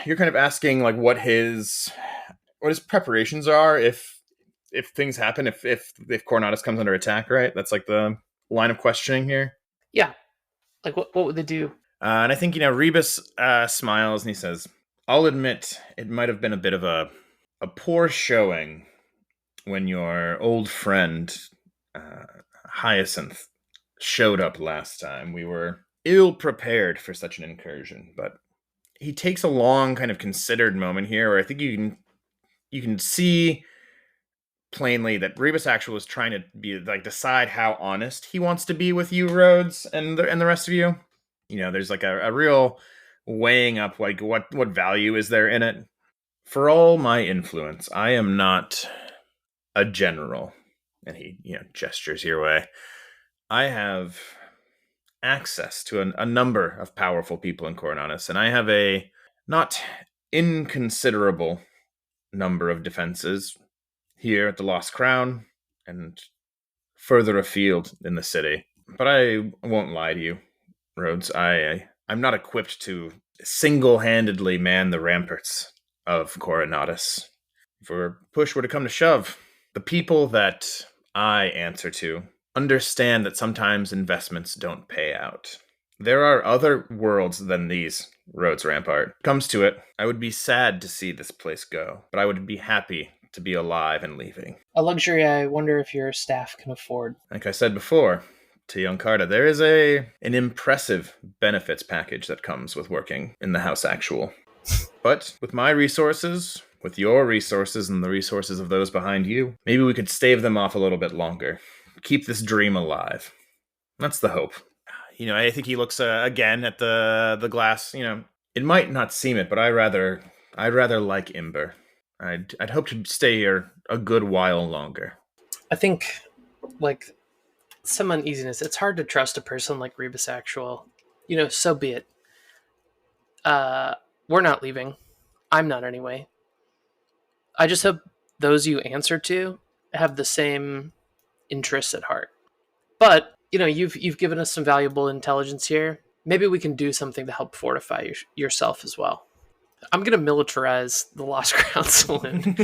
You're kind of asking what his preparations are if things happen, if Coronatus comes under attack, right? That's the line of questioning here. Yeah. What would they do? And I think, Rebus smiles and he says, I'll admit it might have been a bit of a poor showing when your old friend, Hyacinth, showed up last time. We were ill prepared for such an incursion, but he takes a long kind of considered moment here where I think you can see plainly that Rebus Actual is trying to be like decide how honest he wants to be with you, Rhodes, and the rest of you. There's like a real weighing up, like what value is there in it. For all my influence, I am not a general. And he, gestures your way. I have access to a number of powerful people in Coronatus, and I have a not inconsiderable number of defenses here at the Lost Crown and further afield in the city. But I won't lie to you, Rhodes. I'm not equipped to single-handedly man the ramparts of Coronatus. If push were to come to shove, the people that I answer to understand that sometimes investments don't pay out. There are other worlds than these, Rhodes Rampart. Comes to it, I would be sad to see this place go, but I would be happy to be alive and leaving. A luxury I wonder if your staff can afford. Like I said before, to young Carta, there is an impressive benefits package that comes with working in the House Actual. But with my resources, with your resources and the resources of those behind you, maybe we could stave them off a little bit longer. Keep this dream alive. That's the hope. I think he looks again at the glass. It might not seem it, but I'd rather like Imber. I'd hope to stay here a good while longer. I think, like, some uneasiness. It's hard to trust a person like Rebus Actual. So be it. We're not leaving. I'm not anyway. I just hope those you answer to have the same interests at heart. But, you've given us some valuable intelligence here. Maybe we can do something to help fortify yourself as well. I'm going to militarize the Lost Crown Saloon.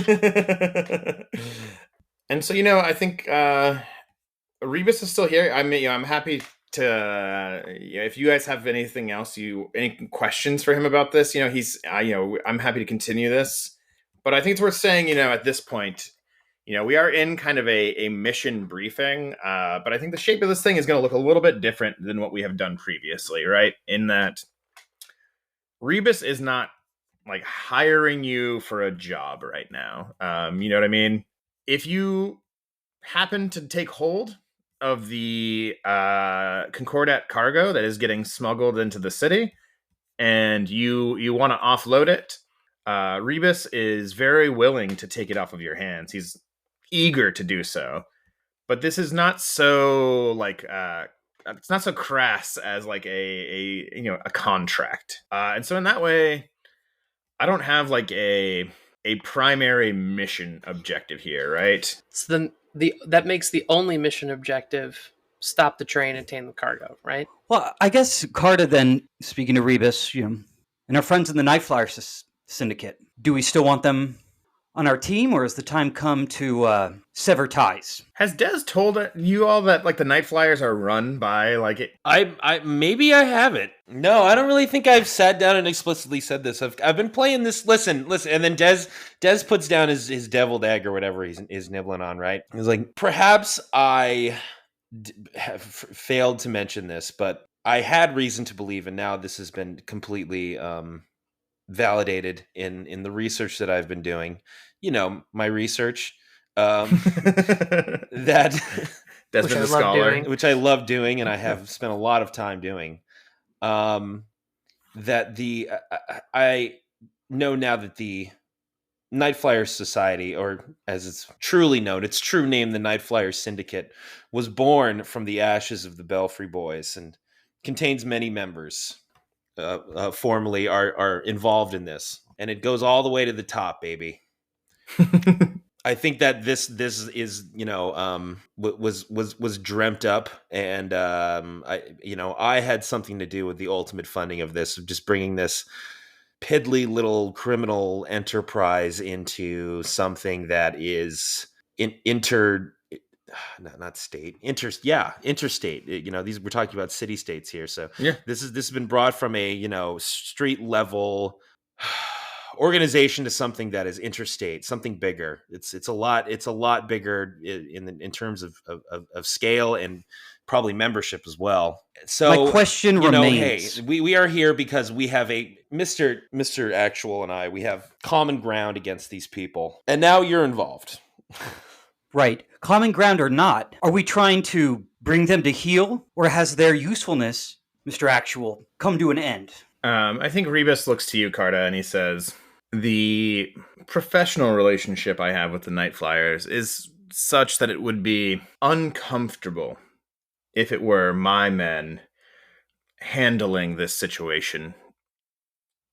And so, I think Rebus is still here. I'm happy to, if you guys have anything else, any questions for him about this, I'm happy to continue this. But I think it's worth saying, at this point, we are in kind of a mission briefing, but I think the shape of this thing is going to look a little bit different than what we have done previously, right? In that Rebus is not like hiring you for a job right now. You know what I mean? If you happen to take hold of the Concordat cargo that is getting smuggled into the city and you want to offload it, Rebus is very willing to take it off of your hands. He's eager to do so, but this is not so like it's not so crass as like a contract. And so in that way, I don't have like a primary mission objective here, right? So then that makes the only mission objective stop the train and tame the cargo, right? Well, I guess Carta then, speaking to Rebus, and our friends in the Night Flyer Syndicate, do we still want them on our team, or has the time come to sever ties? Has Des told you all that like the Night Flyers are run by like it? I maybe I haven't. No, I don't really think I've sat down and explicitly said this. I've been playing this. Listen, and then Des puts down his devil egg or whatever he's nibbling on. Right? He's like, perhaps I have failed to mention this, but I had reason to believe, and now this has been completely validated in the research that I've been doing. My research that Desmond the Scholar, which I love doing, and I have spent a lot of time doing. That I know now that the Night Flyers Society, or as it's truly known, its true name, the Night Flyers Syndicate, was born from the ashes of the Belfry Boys and contains many members. Formally are involved in this, and it goes all the way to the top, baby. I think that this is was dreamt up, and I had something to do with the ultimate funding of this, of just bringing this piddly little criminal enterprise into something that is interstate. These, we're talking about city states here, so yeah, this has been brought from a street level organization to something that is interstate, something bigger. It's a lot bigger in terms of scale and probably membership as well. So my question remains: hey, we are here because we have a Mr. Actual and we have common ground against these people, and now you're involved. Right. Common ground or not, are we trying to bring them to heel, or has their usefulness, Mr. Actual, come to an end? I think Rebus looks to you, Carta, and he says, the professional relationship I have with the Night Flyers is such that it would be uncomfortable if it were my men handling this situation,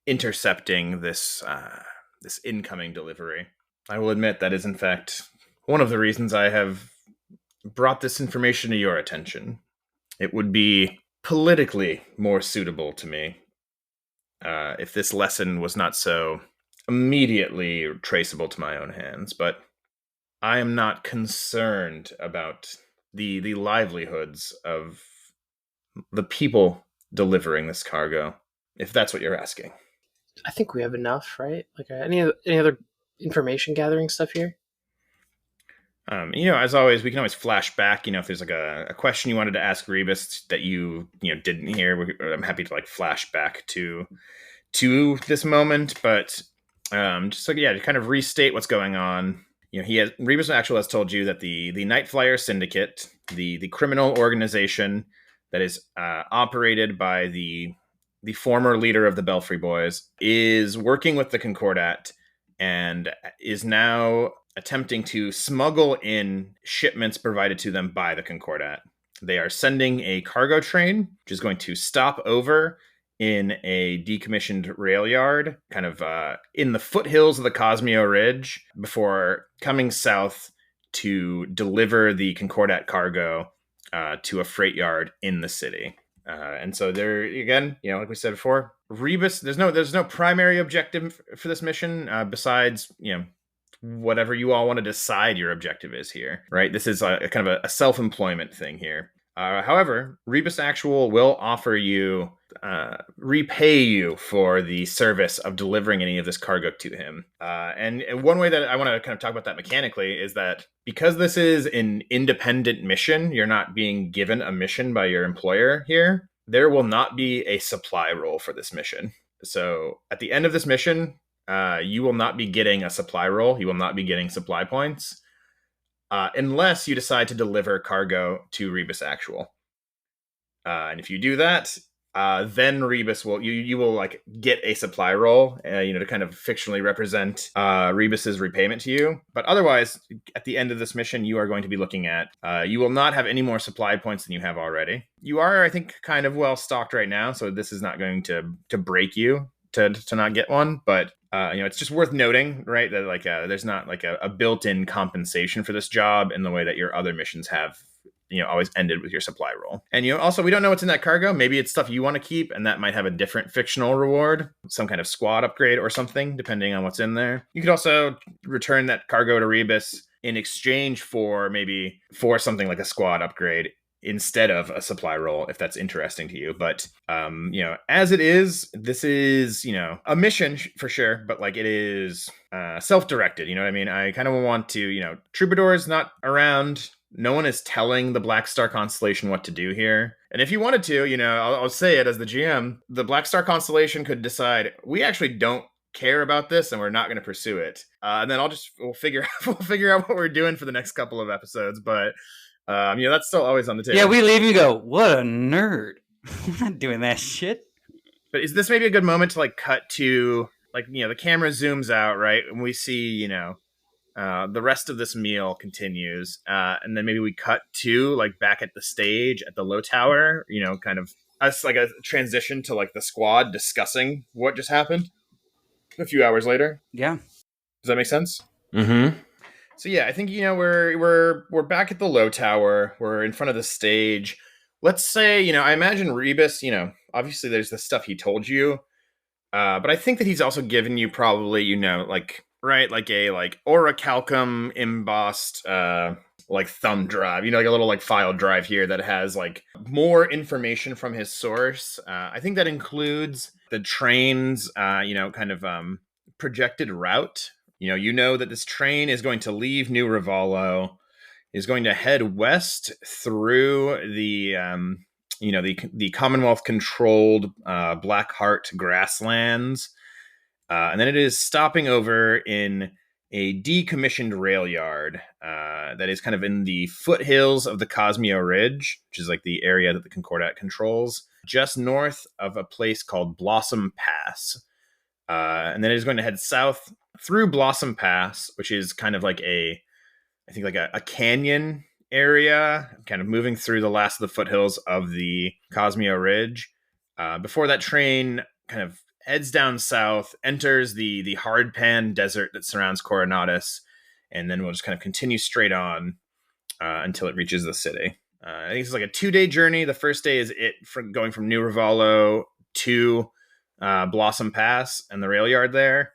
intercepting this incoming delivery. I will admit that is, in fact, one of the reasons I have brought this information to your attention. It would be politically more suitable to me if this lesson was not so immediately traceable to my own hands, but I am not concerned about the livelihoods of the people delivering this cargo, if that's what you're asking. I think we have enough, right? Like any other information gathering stuff here? As always, we can always flash back. If there's like a question you wanted to ask Rebus that you didn't hear, I'm happy to like flash back to this moment. But just like to kind of restate what's going on. Rebus Actual has told you that the Night Flyer Syndicate, the criminal organization that is operated by the former leader of the Belfry Boys, is working with the Concordat and is now attempting to smuggle in shipments provided to them by the Concordat. They are sending a cargo train, which is going to stop over in a decommissioned rail yard, kind of in the foothills of the Cosmeo Ridge, before coming south to deliver the Concordat cargo to a freight yard in the city. And so there, again, like we said before, Rebus, there's no primary objective for this mission besides, whatever you all want to decide your objective is here, right? This is a kind of a self-employment thing here. However, Rebus Actual will offer you, repay you for the service of delivering any of this cargo to him. And one way that I want to kind of talk about that mechanically is that because this is an independent mission, you're not being given a mission by your employer here, there will not be a supply roll for this mission. So at the end of this mission, you will not be getting a supply roll. You will not be getting supply points. Unless you decide to deliver cargo to Rebus Actual. And if you do that, then Rebus will, you will like get a supply roll, to kind of fictionally represent Rebus's repayment to you. But otherwise, at the end of this mission, you are going to be looking at, you will not have any more supply points than you have already. You are, I think, kind of well stocked right now, so this is not going to break you to not get one, but it's just worth noting, right, that like there's not like a built-in compensation for this job in the way that your other missions have, always ended with your supply roll. And also, we don't know what's in that cargo. Maybe it's stuff you want to keep, and that might have a different fictional reward, some kind of squad upgrade or something, depending on what's in there. You could also return that cargo to Rebus in exchange for something like a squad upgrade instead of a supply roll, if that's interesting to you. But as it is, this is a mission for sure, but like it is self-directed. You know what I mean? I kind of want to, Troubadour's not around. No one is telling the Black Star Constellation what to do here. And if you wanted to, I'll say it as the GM, the Black Star Constellation could decide, we actually don't care about this and we're not going to pursue it. And then we'll figure out what we're doing for the next couple of episodes. But that's still always on the table. Yeah, we leave and go, what a nerd. We're not doing that shit. But is this maybe a good moment to like cut to like, the camera zooms out, right? And we see, the rest of this meal continues. And then maybe we cut to like back at the stage at the low tower, kind of us like a transition to like the squad discussing what just happened a few hours later. Yeah. Does that make sense? Mm-hmm. So yeah, I think we're back at the low tower. We're in front of the stage. Let's say I imagine Rebus. Obviously there's the stuff he told you, but I think that he's also given you probably like a orichalcum embossed like thumb drive. Like a little like file drive here that has like more information from his source. I think that includes the train's kind of projected route. That this train is going to leave New Ravallo, is going to head west through the Commonwealth-controlled Blackheart grasslands, and then it is stopping over in a decommissioned rail yard that is kind of in the foothills of the Cosmeo Ridge, which is like the area that the Concordat controls, just north of a place called Blossom Pass. And then it is going to head south through Blossom Pass, which is kind of like a canyon area, kind of moving through the last of the foothills of the Cosmeo Ridge. Before that train kind of heads down south, enters the hardpan desert that surrounds Coronatus, and then we'll just kind of continue straight on until it reaches the city. I think it's like a 2-day journey. The first day is going from New Rivalo to Blossom Pass and the rail yard there.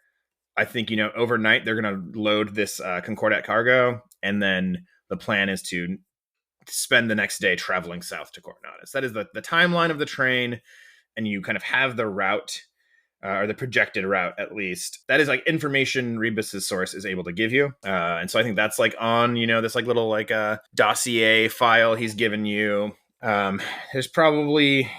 I think, overnight they're going to load this Concordat cargo, and then the plan is to spend the next day traveling south to Coronatus. That is the timeline of the train, and you kind of have the route, or the projected route at least. That is like information Rebus's source is able to give you. And so I think that's like on, this like little like dossier file he's given you. There's probably,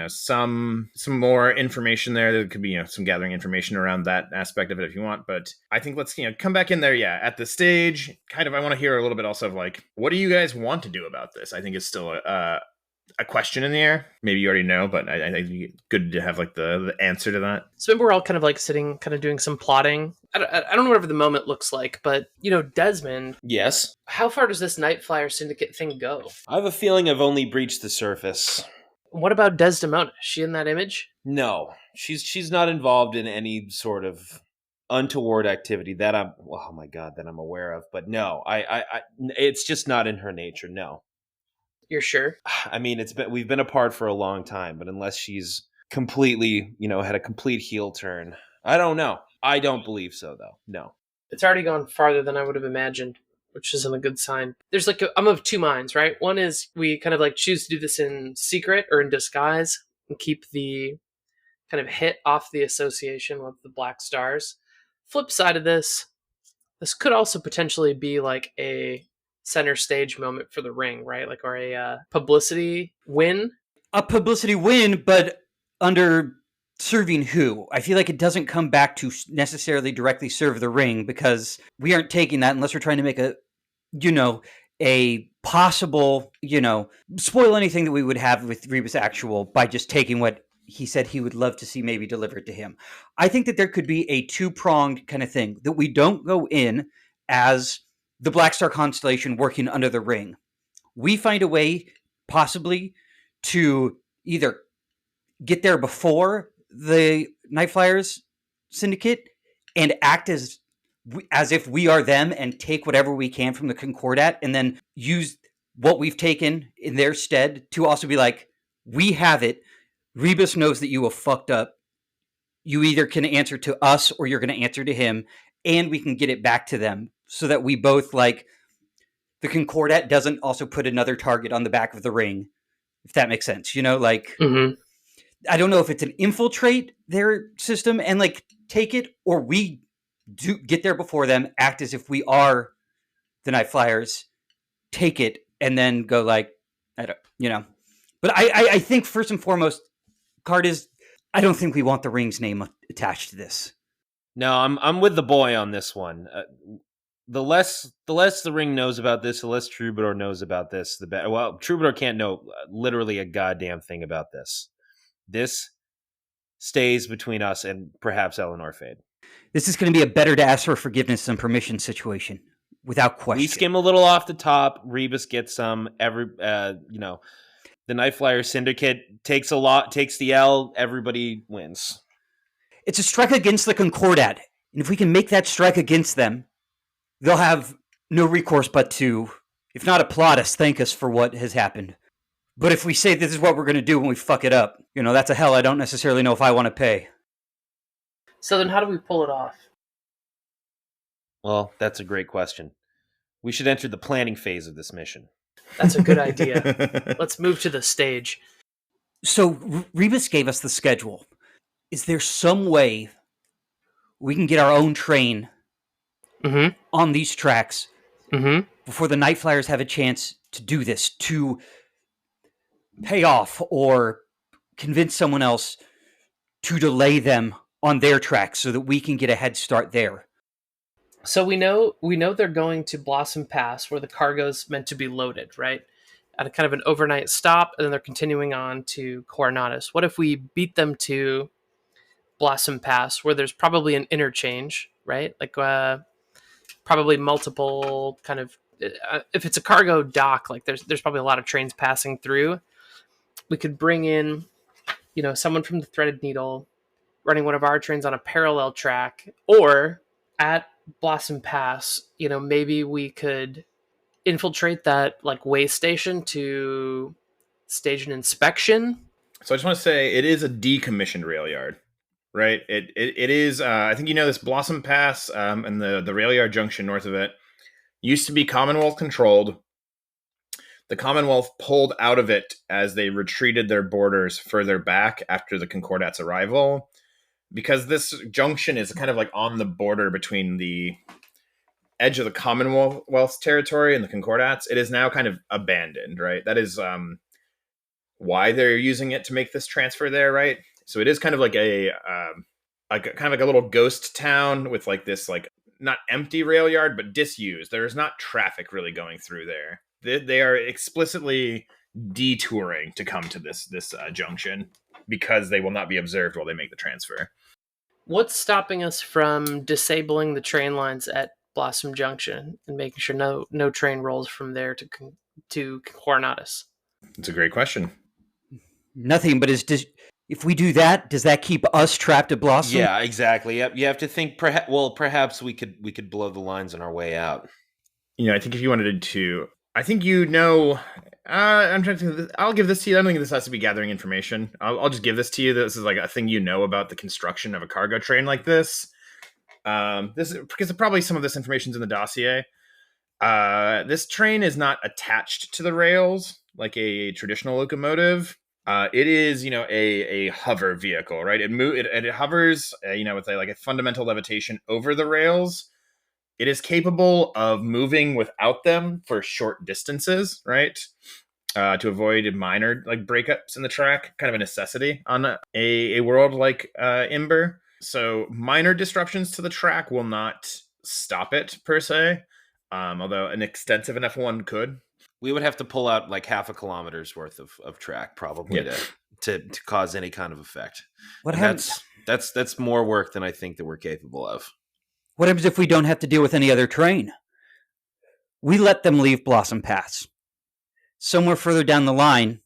some more information there. There could be, some gathering information around that aspect of it if you want. But I think let's, come back in there. Yeah. At the stage, kind of, I want to hear a little bit also of like, what do you guys want to do about this? I think it's still a question in the air. Maybe you already know, but I think it's good to have like the answer to that. So maybe we're all kind of like sitting, kind of doing some plotting. I don't know whatever the moment looks like, but Desmond. Yes. How far does this Night Flyer Syndicate thing go? I have a feeling I've only breached the surface. What about Desdemona? Is she in that image? No, she's not involved in any sort of untoward activity that I'm aware of. But no, I it's just not in her nature. No. You're sure? I mean, we've been apart for a long time, but unless she's completely, had a complete heel turn, I don't know. I don't believe so, though. No. It's already gone farther than I would have imagined, which isn't a good sign. There's I'm of two minds, right? One is we kind of like choose to do this in secret or in disguise and keep the kind of hit off the association with the Black Stars. Flip side of this could also potentially be like a center stage moment for the ring, right? Like, or a publicity win. A publicity win, but under serving who? I feel like it doesn't come back to necessarily directly serve the ring, because we aren't taking that unless we're trying to make a possible, spoil anything that we would have with Rebus Actual by just taking what he said he would love to see maybe delivered to him. I think that there could be a two-pronged kind of thing, that we don't go in as the Black Star Constellation working under the ring. We find a way, possibly, to either get there before the Night Flyers Syndicate and act as if we are them and take whatever we can from the Concordat, and then use what we've taken in their stead to also be like, we have it. Rebus knows that you have fucked up. You either can answer to us or you're going to answer to him, and we can get it back to them, so that we both, like, the Concordat doesn't also put another target on the back of the ring, if that makes sense. Mm-hmm. I don't know if it's an infiltrate their system and like take it, or we do get there before them, act as if we are the Night Flyers, take it, and then go like, But I think first and foremost, I don't think we want the ring's name attached to this. No, I'm with the boy on this one. The less the ring knows about this, the less Troubadour knows about this, the better. Well, Troubadour can't know literally a goddamn thing about this. This stays between us and perhaps Eleanor Fade. This is going to be a better to ask for forgiveness than permission situation, without question. We skim a little off the top. Rebus gets some. The Night Flyer Syndicate takes the L. Everybody wins. It's a strike against the Concordat. And if we can make that strike against them, they'll have no recourse but to, if not applaud us, thank us for what has happened. But if we say this is what we're going to do when we fuck it up, that's a hell I don't necessarily know if I want to pay. So then how do we pull it off? Well, that's a great question. We should enter the planning phase of this mission. That's a good idea. Let's move to the stage. So Rebus gave us the schedule. Is there some way we can get our own train on these tracks before the Night Flyers have a chance to do this, to pay off or convince someone else to delay them on their tracks so that we can get a head start there? So we know they're going to Blossom Pass where the cargo's meant to be loaded, right? At a kind of an overnight stop, and then they're continuing on to Coronatus. What if we beat them to Blossom Pass where there's probably an interchange, right? Like probably multiple kind of if it's a cargo dock, like there's probably a lot of trains passing through. We could bring in, someone from the Threaded Needle running one of our trains on a parallel track, or at Blossom Pass, maybe we could infiltrate that like way station to stage an inspection. So I just want to say it is a decommissioned rail yard, right? It is. I think this Blossom Pass and the rail yard junction north of it used to be Commonwealth controlled. The Commonwealth pulled out of it as they retreated their borders further back after the Concordat's arrival, because this junction is kind of like on the border between the edge of the Commonwealth's territory and the Concordats. It is now kind of abandoned, right? That is why they're using it to make this transfer there, right? So it is kind of like a little ghost town with like this like not empty rail yard but disused. There's not traffic really going through there. They are explicitly detouring to come to this junction because they will not be observed while they make the transfer. What's stopping us from disabling the train lines at Blossom Junction and making sure no train rolls from there to Coronatus? It's a great question. Nothing, but if we do that, does that keep us trapped at Blossom? Yeah, exactly. Yep. You have to think. Perhaps we could blow the lines on our way out. I think if you wanted to, I think I'm trying to think. I'll give this to you. I don't think this has to be gathering information. I'll just give this to you. This is like a thing about the construction of a cargo train like this. This is because probably some of this information's in the dossier. This train is not attached to the rails like a traditional locomotive. It is, a hover vehicle, right? It hovers, with a fundamental levitation over the rails. It is capable of moving without them for short distances, right? To avoid minor breakups in the track, kind of a necessity on a world like Imber. So minor disruptions to the track will not stop it per se, although an extensive enough one could. We would have to pull out like half a kilometer's worth of track probably to cause any kind of effect. That's more work than I think that we're capable of. What happens if we don't have to deal with any other train? We let them leave Blossom Pass. Somewhere further down the line,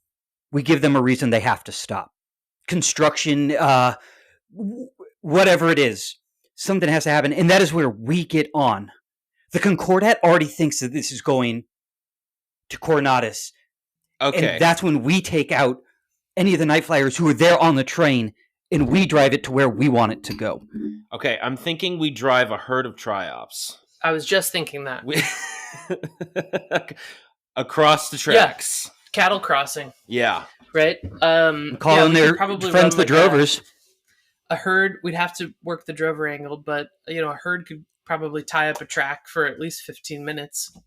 we give them a reason they have to stop. Construction, whatever it is, something has to happen, and that is where we get on. The Concordat already thinks that this is going to Coronatus. Okay. And that's when we take out any of the night flyers who are there on the train, and we drive it to where we want it to go. Okay, I'm thinking we drive a herd of triops. I was just thinking that. Across the tracks. Yeah. Cattle crossing. Yeah. Right? Calling their friends the drovers. A herd, we'd have to work the drover angle, but a herd could probably tie up a track for at least 15 minutes.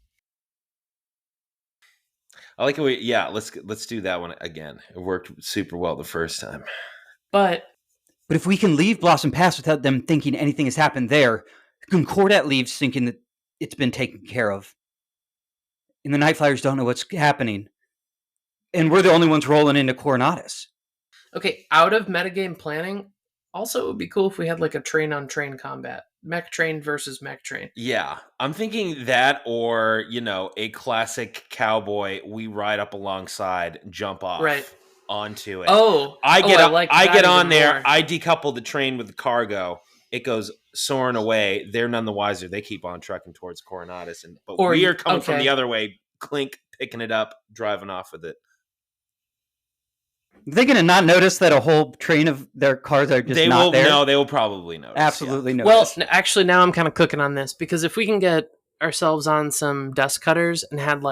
I like it. Yeah, let's do that one again. It worked super well the first time. But if we can leave Blossom Pass without them thinking anything has happened there, Concordat leaves thinking that it's been taken care of. And the night flyers don't know what's happening. And we're the only ones rolling into Coronatus. Okay, out of metagame planning, also it would be cool if we had like a train-on-train combat. Mech train versus mech train. Yeah, I'm thinking that, or, a classic cowboy, we ride up alongside, jump off onto it. Oh, I get on there, more. I decouple the train with the cargo. It goes soaring away. They're none the wiser. They keep on trucking towards Coronatus. But we are coming from the other way, clink, picking it up, driving off with it. They're going to not notice that a whole train of their cars are just not there? No, they will probably notice. Absolutely notice. Well, actually, now I'm kind of cooking on this, because if we can get ourselves on some dust cutters and had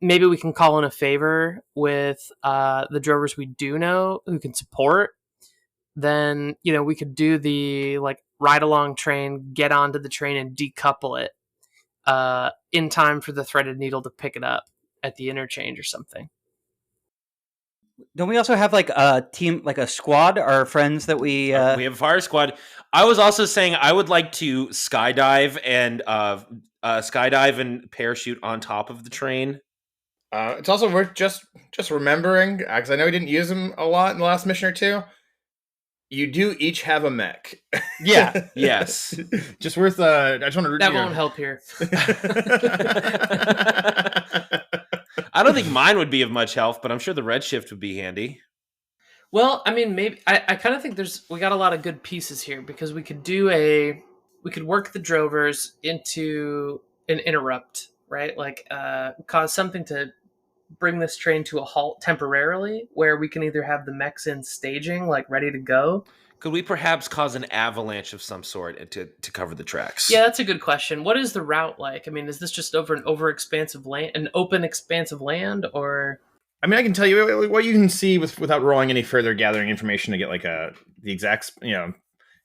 maybe we can call in a favor with the drovers we do know who can support, then, we could do the ride along train, get onto the train and decouple it in time for the Threaded Needle to pick it up at the interchange or something. Don't we also have like a team, like a squad, our friends that we We have a fire squad. I was also saying I would like to skydive and parachute on top of the train. It's also worth just remembering, because I know we didn't use them a lot in the last mission or two. You do each have a mech. Yeah. Yes. Just worth. I just want to. That won't help here. I don't think mine would be of much help, but I'm sure the redshift would be handy. Well, I mean, maybe I kind of think we got a lot of good pieces here because we could work the drovers into an interrupt, right? Like cause something to bring this train to a halt temporarily, where we can either have the mechs in staging, like ready to go. Could we perhaps cause an avalanche of some sort to cover the tracks? Yeah, that's a good question. What is the route like? I mean, is this just over an open expansive land, or? I mean, I can tell you what you can see without rolling any further gathering information to get like the exact,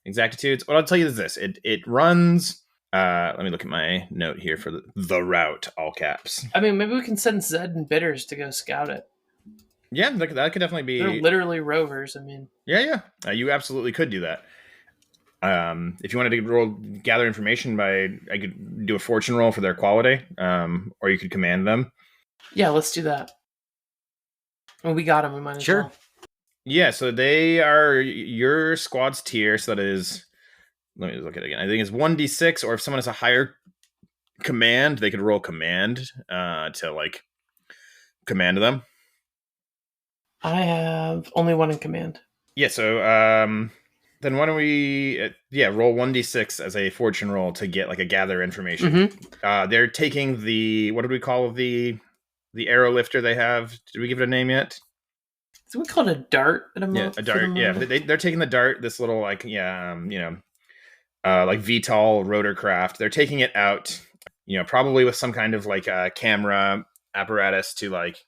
exactitudes. What I'll tell you is this: it runs. Let me look at my note here for the route, all caps. I mean, maybe we can send Zed and Bitters to go scout it. Yeah, that could definitely be. They're literally rovers. I mean, yeah, you absolutely could do that. If you wanted to gather information I could do a fortune roll for their quality, or you could command them. Yeah, let's do that. Well, we got them. We might as well. Yeah, so they are your squad's tier. So that is. Let me look at it again. I think it's 1d6, or if someone has a higher command, they could roll command to like command them. I have only one in command. Yeah, so then why don't we roll 1d6 as a fortune roll to get like a gather information. Mm-hmm. They're taking what did we call the arrow lifter they have? Did we give it a name yet? So we call it a dart at a moment. Yeah, a dart. Yeah, they're taking the dart, this little like like VTOL rotorcraft. They're taking it out, probably with some kind of like camera apparatus to like,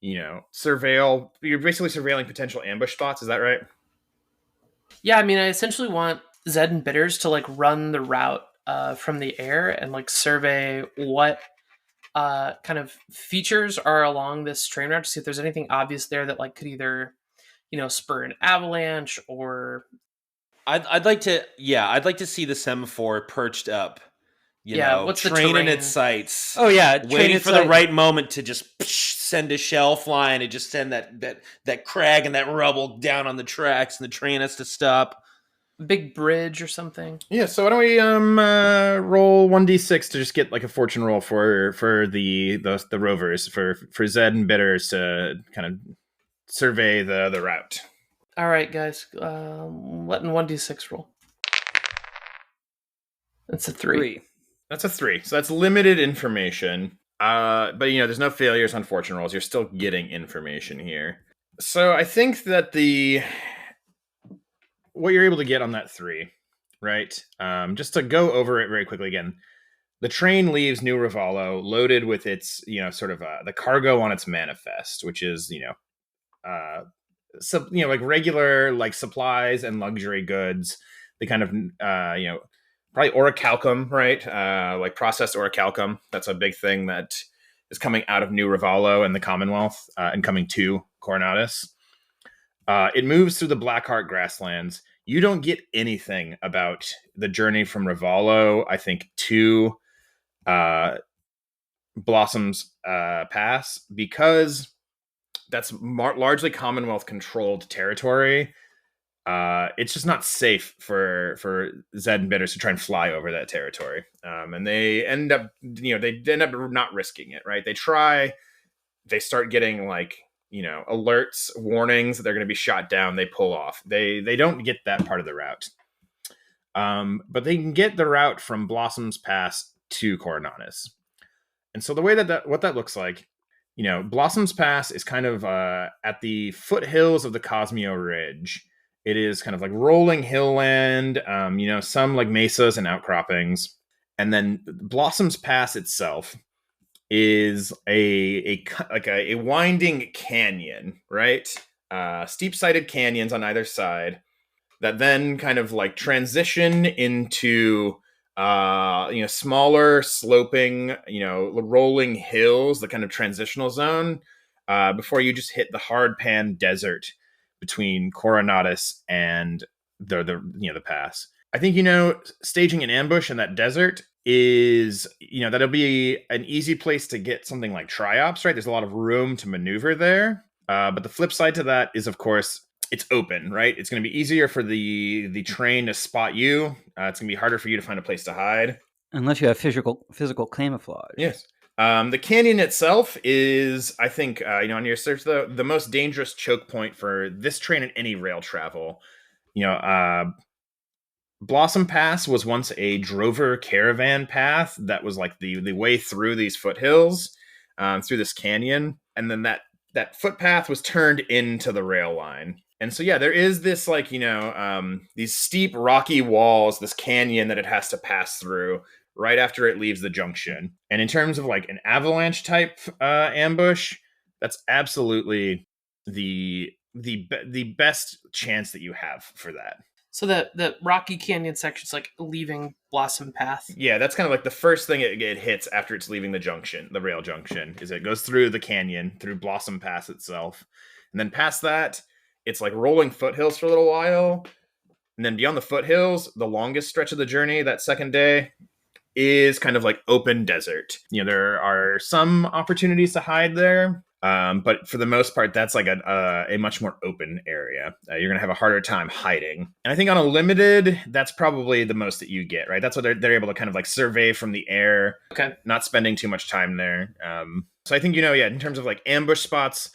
surveil. You're basically surveilling potential ambush spots. Is that right? Yeah, I mean, I essentially want Zed and Bitters to like run the route from the air and like survey what kind of features are along this train route to see if there's anything obvious there that like could either, spur an avalanche or. I'd like to see the semaphore perched up. What's the train in terrain? its sights. Oh yeah, waiting for the right moment to just send a shell flying and just send that crag and that rubble down on the tracks, and the train has to stop. Big bridge or something. Yeah. So why don't we roll 1d6 to just get like a fortune roll for the rovers for Zed and Bitters to kind of survey the route. All right, guys. Letting 1d6 roll. That's a 3. That's a 3. So that's limited information. But there's no failures on fortune rolls. You're still getting information here. So I think that what you're able to get on that 3, right? Just to go over it very quickly again. The train leaves New Ravallo loaded with its, sort of the cargo on its manifest, which is, like regular like supplies and luxury goods. They kind of probably orichalcum, right? Like processed orichalcum. That's a big thing that is coming out of New Ravallo and the Commonwealth and coming to Coronatus. It moves through the Blackheart grasslands. You don't get anything about the journey from Ravallo, I think, to Blossom's Pass, because that's largely Commonwealth-controlled territory. It's just not safe for Zed and Bitters to try and fly over that territory. And they end up, not risking it, right? They start getting like, alerts, warnings that they're going to be shot down. They pull off. They don't get that part of the route. But they can get the route from Blossom's Pass to Coronatus. And so the way what that looks like, Blossom's Pass is kind of at the foothills of the Cosmeo Ridge. It is kind of like rolling hill land, some like mesas and outcroppings. And then Blossom's Pass itself is a winding canyon, right? Steep-sided canyons on either side that then kind of like transition into smaller sloping, rolling hills, the kind of transitional zone before you just hit the hard pan desert between Coronatus and the pass. I think, staging an ambush in that desert is, that'll be an easy place to get something like triops, right? There's a lot of room to maneuver there. But the flip side to that is, of course, it's open, right? It's going to be easier for the train to spot you. It's going to be harder for you to find a place to hide. Unless you have physical camouflage. Yes. The canyon itself is, I think, on your search, the most dangerous choke point for this train and any rail travel. Blossom Pass was once a drover caravan path that was like the way through these foothills, through this canyon, and then that footpath was turned into the rail line. And so, there is this these steep rocky walls, this canyon that it has to pass through right after it leaves the junction. And in terms of like an avalanche type ambush, that's absolutely the best chance that you have for that. So the Rocky Canyon section's like leaving Blossom Path. Yeah, that's kind of like the first thing it hits after it's leaving the rail junction, is it goes through the canyon, through Blossom Pass itself. And then past that, it's like rolling foothills for a little while. And then beyond the foothills, the longest stretch of the journey, that second day, is kind of like open desert. There are some opportunities to hide there. But for the most part, that's like a much more open area. You're going to have a harder time hiding. And I think on a limited, that's probably the most that you get, right? That's what they're able to kind of like survey from the air. Okay. Not spending too much time there. So I think, in terms of like ambush spots,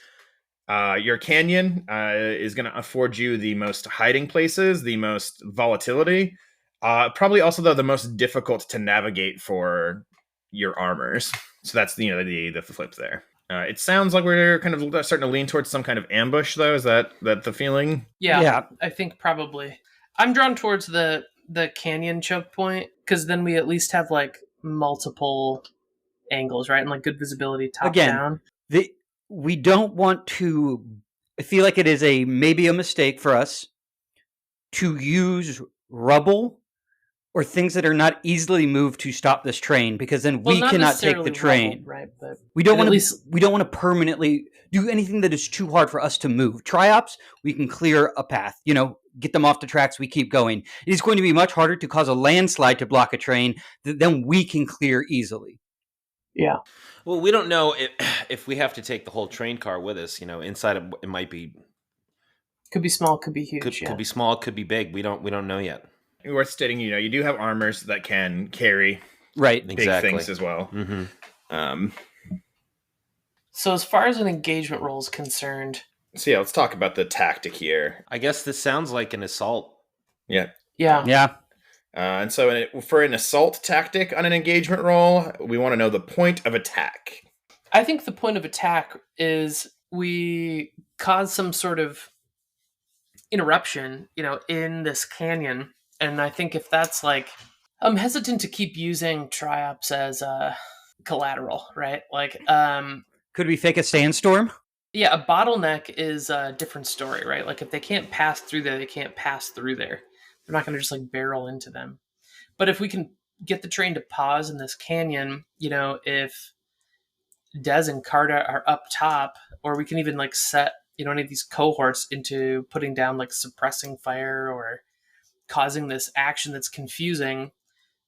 your canyon is going to afford you the most hiding places, the most volatility. Probably also, though, the most difficult to navigate for your armors. So that's, the flip there. It sounds like we're kind of starting to lean towards some kind of ambush, though. Is that the feeling? Yeah, I think probably. I'm drawn towards the canyon choke point, because then we at least have like multiple angles, right? And like good visibility top down. We don't want to... I feel like it is maybe a mistake for us to use rubble or things that are not easily moved to stop this train, because then we cannot take the train. Rubble, right? But we don't want to permanently do anything that is too hard for us to move. Triops, we can clear a path. Get them off the tracks. We keep going. It is going to be much harder to cause a landslide to block a train than we can clear easily. Yeah. Well, we don't know if we have to take the whole train car with us. Inside of it might be. Could be small. Could be huge. Could be small. Could be big. We don't know yet. Worth stating, you do have armors that can carry big things as well. Mm-hmm. So as far as an engagement role is concerned... So let's talk about the tactic here. I guess this sounds like an assault. Yeah. And so for an assault tactic on an engagement roll, we want to know the point of attack. I think the point of attack is we cause some sort of interruption, in this canyon. And I think if that's like... I'm hesitant to keep using triops as collateral, right? Like... Could we fake a sandstorm? Yeah, a bottleneck is a different story, right? Like if they can't pass through there, they can't pass through there. They're not going to just like barrel into them. But if we can get the train to pause in this canyon, if Dez and Carta are up top, or we can even like set, any of these cohorts into putting down like suppressing fire or causing this action that's confusing,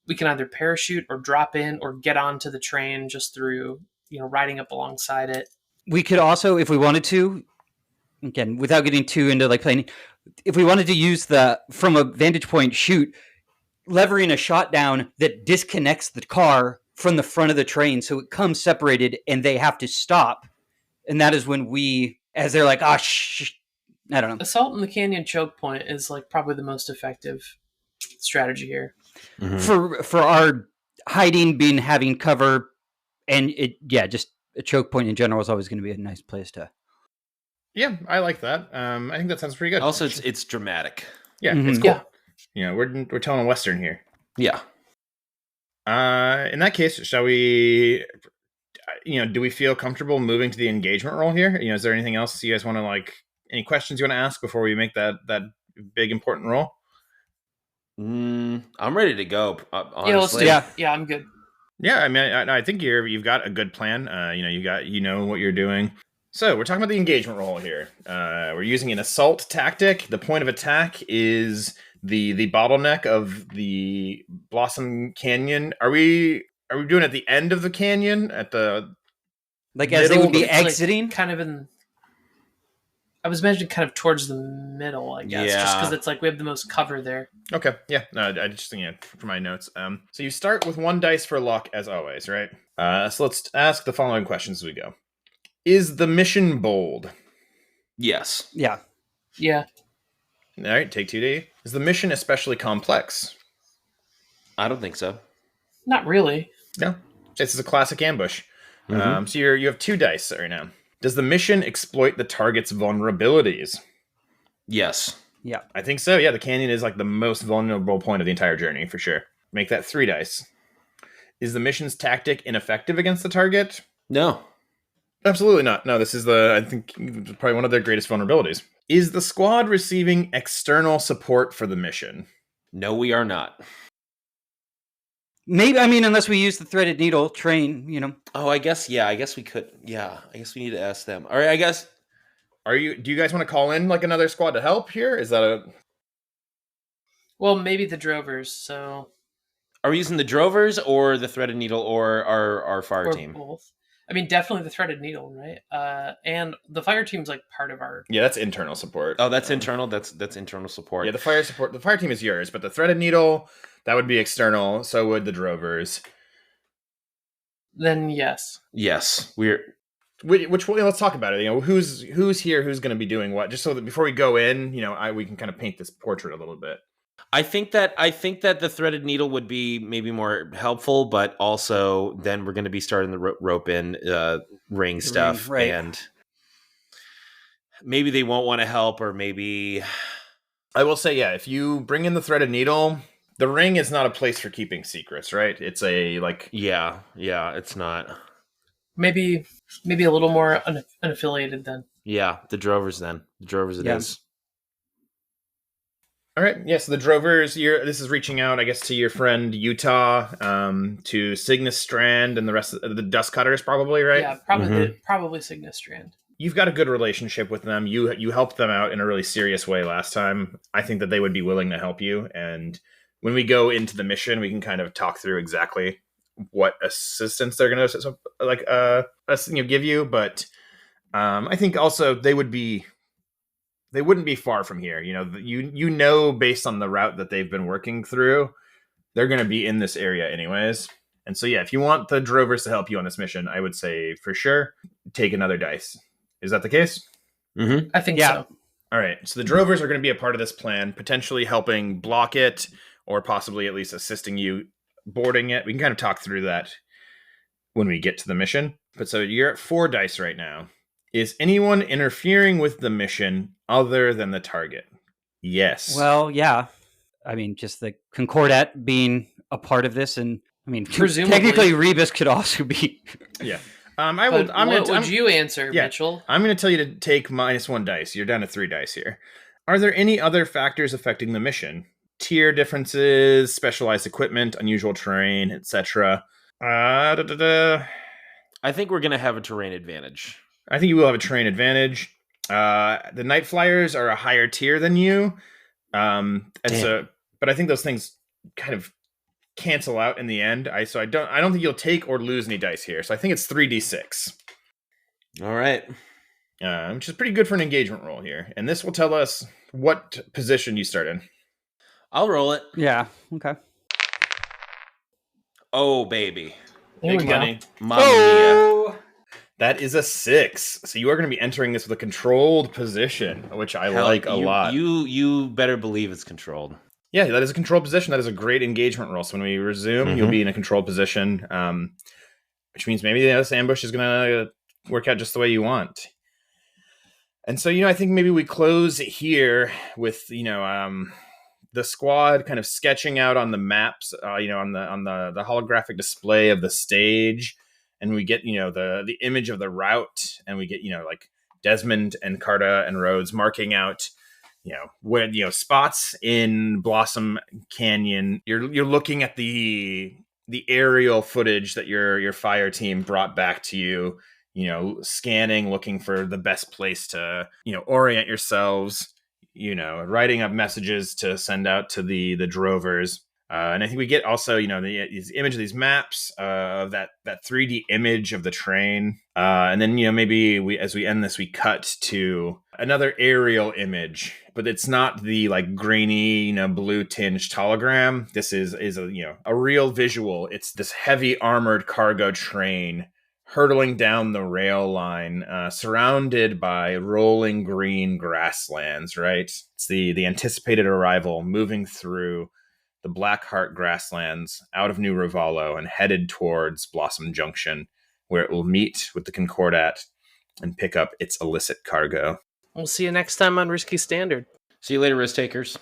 we can either parachute or drop in or get onto the train just through, riding up alongside it. We could also, if we wanted to, again, without getting too into like playing, if we wanted to use from a vantage point shoot, levering a shot down that disconnects the car from the front of the train, so it comes separated and they have to stop. And that is when as they're like, I don't know. Assault in the canyon choke point is like probably the most effective strategy here. Mm-hmm. For our hiding, having cover, and just a choke point in general is always going to be a nice place to. Yeah, I like that. I think that sounds pretty good. Also, it's dramatic. Yeah, it's cool. Yeah. We're telling a Western here. Yeah. In that case, shall we? Do we feel comfortable moving to the engagement role here? Is there anything else you guys want to any questions you want to ask before we make that big important roll? I'm ready to go. Honestly, yeah, I'm good. Yeah, I mean, I think you've got a good plan. You know what you're doing. So we're talking about the engagement roll here. We're using an assault tactic. The point of attack is the bottleneck of the Blossom Canyon. Are we doing it at the end of the canyon? At the Like as they would be It's, like, exiting? kind of in. I was imagining kind of towards the middle, I guess, just Yeah. because it's like we have the most cover there. Okay, yeah. No, I just think for my notes. So you start with 1 dice for luck as always, right? So let's ask the following questions as we go. Is the mission bold? Yes. Yeah. Yeah. All right, take 2D. Is the mission especially complex? I don't think so. Not really. No. This is a classic ambush. Mhm. So you have 2 dice right now. Does the mission exploit the target's vulnerabilities? Yes. Yeah. I think so. Yeah, the canyon is like the most vulnerable point of the entire journey for sure. Make that 3 dice. Is the mission's tactic ineffective against the target? No. Absolutely not. No, this is I think, probably one of their greatest vulnerabilities. Is the squad receiving external support for the mission? No, we are not. Maybe, I mean, unless we use the threaded needle train, you know. Oh, I guess we could. Yeah, I guess we need to ask them. All right, I guess. Do you guys want to call in like another squad to help here? Is that Well, maybe the drovers. So Are we using the drovers or the threaded needle or our fire or team? both. I mean, definitely the threaded needle, right? And the fire team's like part of our. Yeah, that's internal support. Oh, that's internal. That's internal support. Yeah, the fire team is yours, but the threaded needle, that would be external. So would the drovers. Then yes. Yes, we're. Which let's talk about it. You know, who's here, who's going to be doing what, just so that before we go in, you know, we can kind of paint this portrait a little bit. I think that the threaded needle would be maybe more helpful, but also then we're going to be starting the rope in ring stuff, right. and maybe they won't want to help, or maybe I will say, yeah, if you bring in the threaded needle, the ring is not a place for keeping secrets, right? It's a like yeah, it's not. Maybe a little more unaffiliated then. Yeah, the drovers then. The drovers it is. All right. Yeah, so the drovers, this is reaching out, I guess, to your friend Utah, to Cygnus Strand and the rest of the Dust Cutters, probably, right? Yeah, probably Cygnus Strand. You've got a good relationship with them. You helped them out in a really serious way last time. I think that they would be willing to help you. And when we go into the mission, we can kind of talk through exactly what assistance they're going to give you. But I think also they wouldn't be far from here. You know, based on the route that they've been working through, they're going to be in this area anyways. And so, yeah, if you want the drovers to help you on this mission, I would say for sure take another dice. Is that the case? Mm-hmm. I think so. All right. So the drovers are going to be a part of this plan, potentially helping block it or possibly at least assisting you boarding it. We can kind of talk through that when we get to the mission. But so you're at 4 dice right now. Is anyone interfering with the mission other than the target? Yes. Well, yeah. I mean, just the Concordat being a part of this, and I mean, Presumably. technically Rebus could also be. Yeah. What would you answer, Mitchell? I'm going to tell you to take -1 dice. You're down to 3 dice here. Are there any other factors affecting the mission? Tier differences, specialized equipment, unusual terrain, etc. I think we're going to have a terrain advantage. I think you will have a terrain advantage. The Night Flyers are a higher tier than you. But I think those things kind of cancel out in the end. I don't think you'll take or lose any dice here. So I think it's 3d6. All right. Which is pretty good for an engagement roll here. And this will tell us what position you start in. I'll roll it. Yeah. Okay. Oh, baby. There we Big go. money. Mamma mia. That is a 6. So you are going to be entering this with a controlled position, which I like a lot. You better believe it's controlled. Yeah, that is a controlled position. That is a great engagement roll. So when we resume, you'll be in a controlled position, which means maybe this ambush is going to work out just the way you want. And so, I think maybe we close here with, the squad kind of sketching out on the maps, on the holographic display of the stage. And we get, the image of the route, and we get, like Desmond and Carta and Rhodes marking out, where, spots in Blossom Canyon. You're looking at the aerial footage that your fire team brought back to you, scanning, looking for the best place to, orient yourselves, writing up messages to send out to the drovers. And I think we get also, these image of these maps of that 3D image of the train. And then, maybe as we end this, we cut to another aerial image, but it's not the like grainy, blue tinged hologram. This is a real visual. It's this heavy armored cargo train hurtling down the rail line, surrounded by rolling green grasslands, right? It's the anticipated arrival moving through the Blackheart grasslands out of New Ravalo and headed towards Blossom Junction, where it will meet with the Concordat and pick up its illicit cargo. We'll see you next time on Risky Standard. See you later, risk takers.